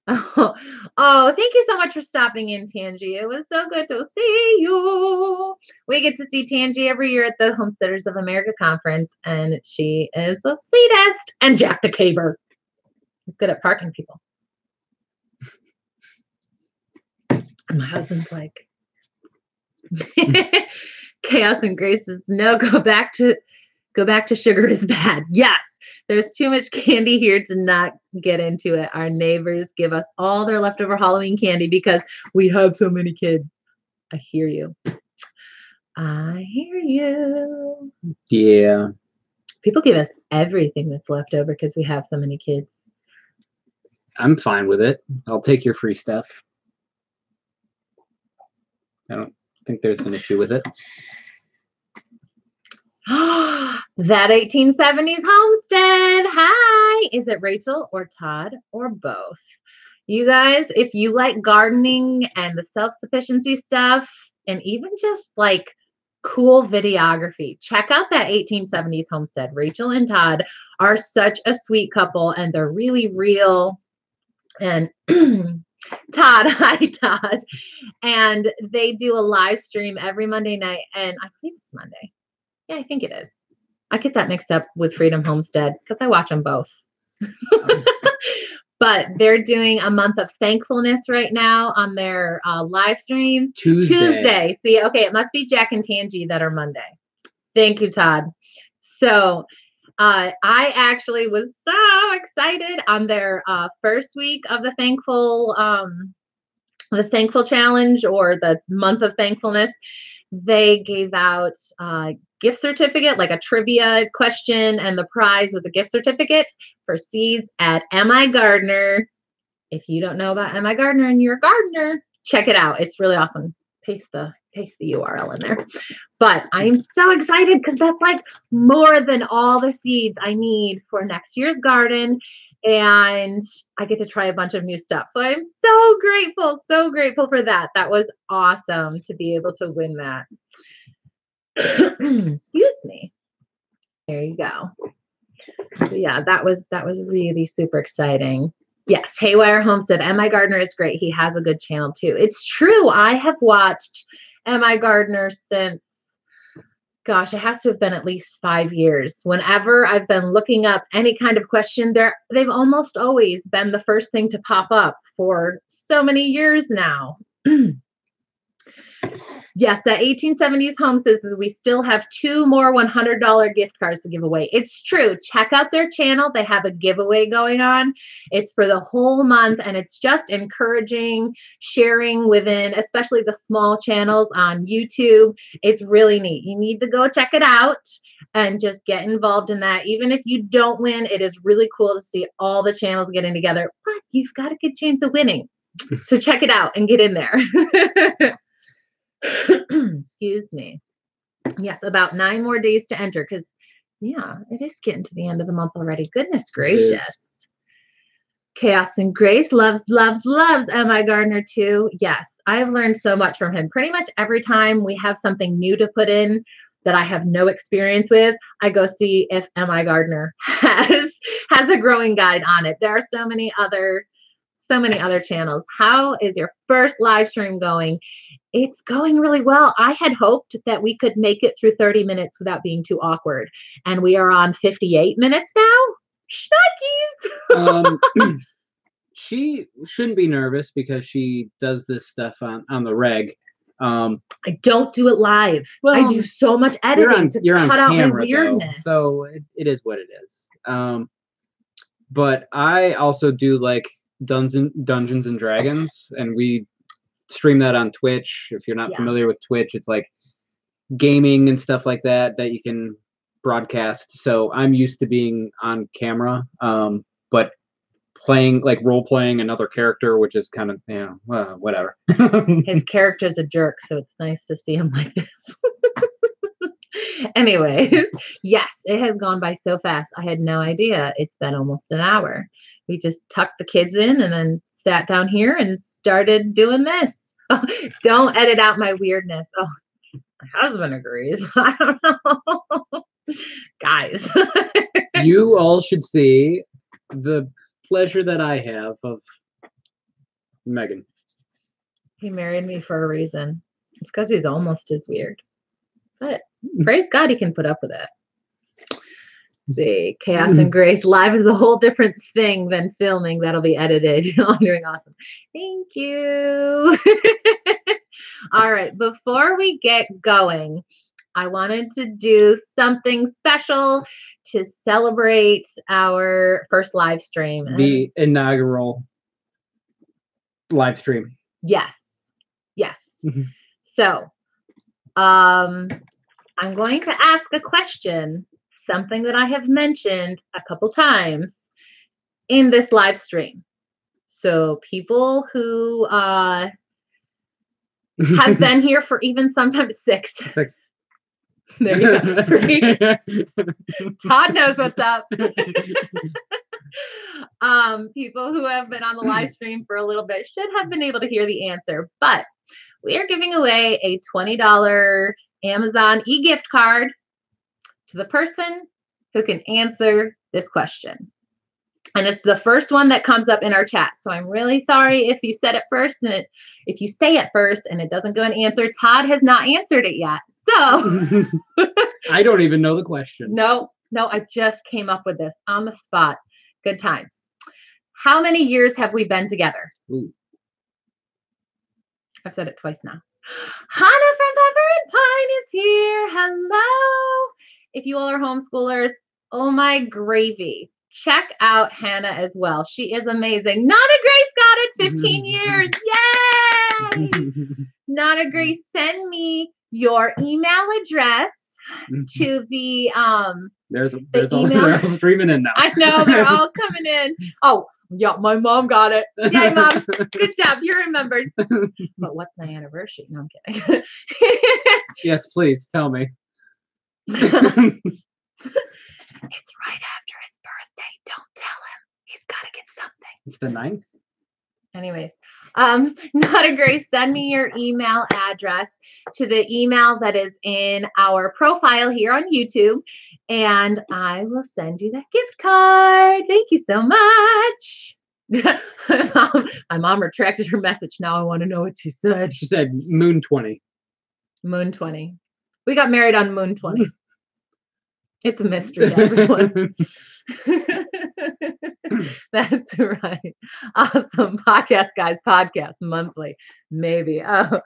Oh, thank you so much for stopping in, Tangi. It was so good to see you. We get to see Tangi every year at the Homesteaders of America conference, and she is the sweetest. And Jack the Caber. He's good at parking people. And my husband's like, Chaos and Grace is no, go back to sugar is bad. Yes. There's too much candy here to not get into it. Our neighbors give us all their leftover Halloween candy because we have so many kids. I hear you. I hear you. Yeah. People give us everything that's left over because we have so many kids. I'm fine with it. I'll take your free stuff. I don't think there's an issue with it. That 1870s homestead. Hi. Is it Rachel or Todd or both? You guys, if you like gardening and the self-sufficiency stuff and even just like cool videography, check out that 1870s homestead. Rachel and Todd are such a sweet couple and they're really real. And Todd, hi Todd. And they do a live stream every Monday night. And I think it's Monday. Yeah, I think it is. I get that mixed up with Freedom Homestead because I watch them both. But they're doing a month of thankfulness right now on their live streams. Tuesday. See, okay, it must be Jack and Tangi that are Monday. Thank you, Todd. So I actually was so excited on their first week of the thankful challenge or the month of thankfulness. They gave out gift certificate, like a trivia question, and the prize was a gift certificate for seeds at MI Gardener. If you don't know about MI Gardener and you're a gardener, check it out. It's really awesome. Paste the URL in there. But I'm so excited because that's like more than all the seeds I need for next year's garden. And I get to try a bunch of new stuff. So I'm so grateful for that. That was awesome to be able to win that. Excuse me. There you go. So yeah, that was really super exciting. Yes, Haywire Homestead. MI Gardener is great. He has a good channel too. It's true. I have watched MI Gardener since, gosh, it has to have been at least 5 years. Whenever I've been looking up any kind of question, they've almost always been the first thing to pop up for so many years now. Yes, that 1870s home says we still have 2 more $100 gift cards to give away. It's true. Check out their channel. They have a giveaway going on. It's for the whole month, and it's just encouraging sharing within, especially the small channels on YouTube. It's really neat. You need to go check it out and just get involved in that. Even if you don't win, it is really cool to see all the channels getting together, but you've got a good chance of winning. So check it out and get in there. Excuse me. Yes, about 9 more days to enter because, yeah, it is getting to the end of the month already. Goodness gracious. Chaos and Grace loves MI Gardener too. Yes, I've learned so much from him. Pretty much every time we have something new to put in that I have no experience with, I go see if MI Gardener has a growing guide on it. There are so many other channels. How is your first live stream going? It's going really well. I had hoped that we could make it through 30 minutes without being too awkward. And we are on 58 minutes now. Schnuckies. She shouldn't be nervous because she does this stuff on the reg. I don't do it live. Well, I do so much editing to cut out my weirdness. Though, so it is what it is. But I also do like Dungeons and Dragons, and we stream that on Twitch. If you're not familiar with Twitch, it's like gaming and stuff like that you can broadcast. So I'm used to being on camera, but playing, like role playing another character, which is kind of, whatever. His character's a jerk, so it's nice to see him like this. Anyways, yes, it has gone by so fast. I had no idea. It's been almost an hour. We just tucked the kids in and then sat down here and started doing this. Don't edit out my weirdness. Oh, my husband agrees. I don't know. Guys. You all should see the pleasure that I have of Megan. He married me for a reason. It's because he's almost as weird. But praise God he can put up with it. See, Chaos and Grace live is a whole different thing than filming. That'll be edited. You're doing awesome. Thank you. All right, before we get going, I wanted to do something special to celebrate our first live stream. The inaugural live stream. Yes. Yes. So, I'm going to ask a question, something that I have mentioned a couple times in this live stream. So people who have been here for even sometimes six. There you go. 3. Todd knows what's up. People who have been on the live stream for a little bit should have been able to hear the answer, but we are giving away a $20 Amazon e-gift card to the person who can answer this question. And it's the first one that comes up in our chat. So I'm really sorry if you said it first and if you say it first and it doesn't go and answer. Todd has not answered it yet. So I don't even know the question. No, I just came up with this on the spot. Good times. How many years have we been together? Ooh. I've said it twice now. Hannah from Pepper and Pine is here. Hello. If you all are homeschoolers, oh my gravy. Check out Hannah as well. She is amazing. Nana Grace got it. 15 years. Yay! Nana Grace, send me your email address to the There's email. They're all streaming in now. I know, they're all coming in. Oh, yeah, my mom got it. Yay, Mom. Good job. You remembered. But what's my anniversary? No, I'm kidding. Yes, please tell me. It's right after his birthday. Don't tell him. He's got to get something. It's the 9th? Anyways, Not a Grace, send me your email address to the email that is in our profile here on YouTube, and I will send you that gift card. Thank you so much. My mom retracted her message. Now I want to know what she said. She said Moon 20. Moon 20. We got married on Moon 20. It's a mystery, everyone. That's right. Awesome. Podcast, guys. Podcast monthly. Maybe. Oh,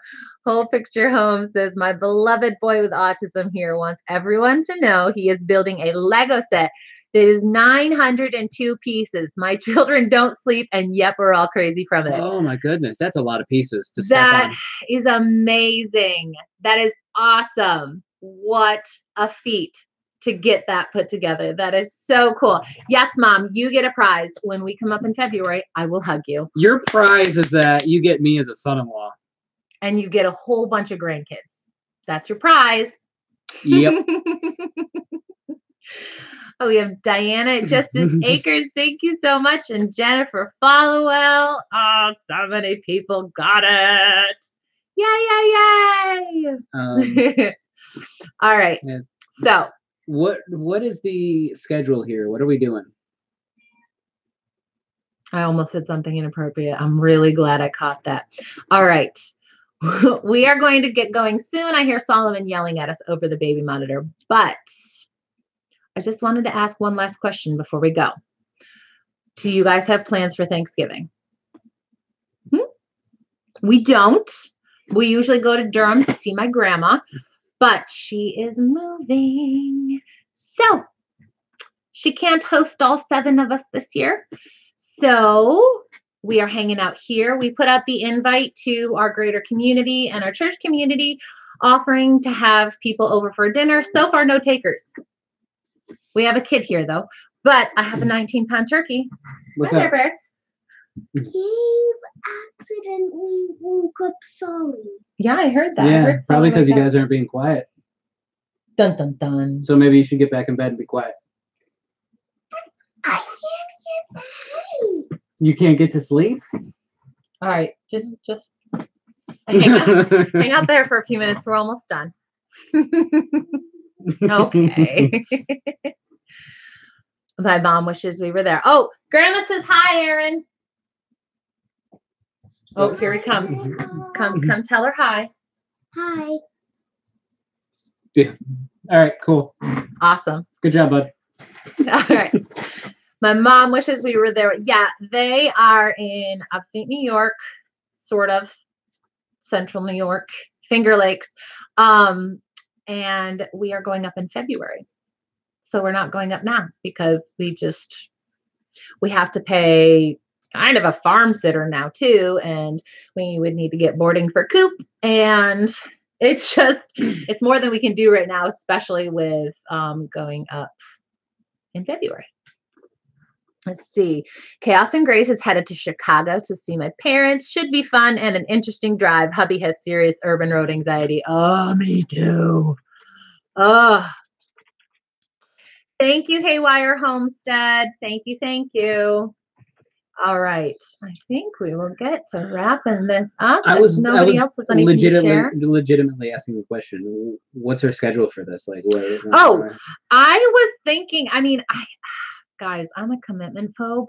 Whole Picture Home says, my beloved boy with autism here wants everyone to know he is building a Lego set that is 902 pieces. My children don't sleep, and yet we're all crazy from it. Oh my goodness. That's a lot of pieces to step on. That is amazing. That is awesome. What a feat to get that put together. That is so cool. Yes, Mom, you get a prize. When we come up in February, I will hug you. Your prize is that you get me as a son-in-law. And you get a whole bunch of grandkids. That's your prize. Yep. Oh, we have Diana Justice Acres. Thank you so much. And Jennifer Followell. Oh, so many people got it. Yay, yay, yay. All right. Yeah. So what is the schedule here? What are we doing? I almost said something inappropriate. I'm really glad I caught that. All right. We are going to get going soon. I hear Solomon yelling at us over the baby monitor, but I just wanted to ask one last question before we go. Do you guys have plans for Thanksgiving? We don't. We usually go to Durham to see my grandma, but she is moving. So she can't host all 7 of us this year. So we are hanging out here. We put out the invite to our greater community and our church community, offering to have people over for dinner. So far, no takers. We have a kid here, though, but I have a 19-pound turkey. What's Hi up? there, Bears. Gabe accidentally woke up Sully. Yeah, I heard that. Yeah, probably because you guys aren't being quiet. Dun dun dun. So maybe you should get back in bed and be quiet. I can't get to sleep. You can't get to sleep? All right, just hang out there for a few minutes. We're almost done. Okay. My mom wishes we were there. Oh, Grandma says hi, Aaron. Oh, here he comes. Come tell her hi. Hi. Yeah. All right, cool. Awesome. Good job, bud. All right. My mom wishes we were there. Yeah, they are in upstate New York, sort of central New York, Finger Lakes. And we are going up in February. So we're not going up now because we have to pay kind of a farm sitter now too. And we would need to get boarding for Coop. And it's more than we can do right now, especially with going up in February. Let's see. Chaos and Grace is headed to Chicago to see my parents. Should be fun and an interesting drive. Hubby has serious urban road anxiety. Oh, me too. Oh. Thank you, Haywire Homestead. Thank you. Thank you. All right. I think we will get to wrapping this up. I was legitimately asking the question. What's her schedule for this? Like, where? I was thinking, guys, I'm a commitment phobe.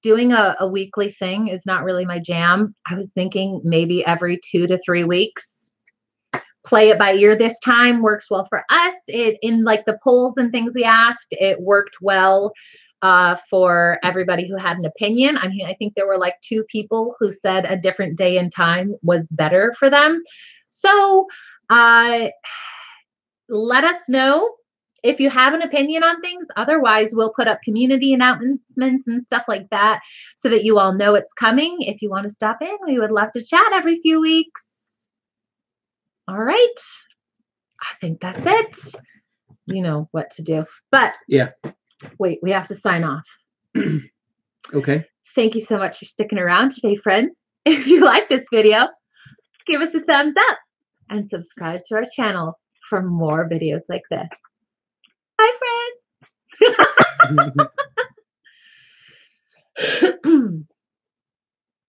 Doing a weekly thing is not really my jam. I was thinking maybe every 2 to 3 weeks. Play it by ear this time works well for us. In like the polls and things we asked, it worked well for everybody who had an opinion. I mean, I think there were like 2 people who said a different day and time was better for them. So let us know if you have an opinion on things. Otherwise, we'll put up community announcements and stuff like that so that you all know it's coming. If you want to stop in, we would love to chat every few weeks. All right. I think that's it. You know what to do. But yeah. Wait, we have to sign off. Okay. Thank you so much for sticking around today, friends. If you like this video, give us a thumbs up and subscribe to our channel for more videos like this. Bye, friends.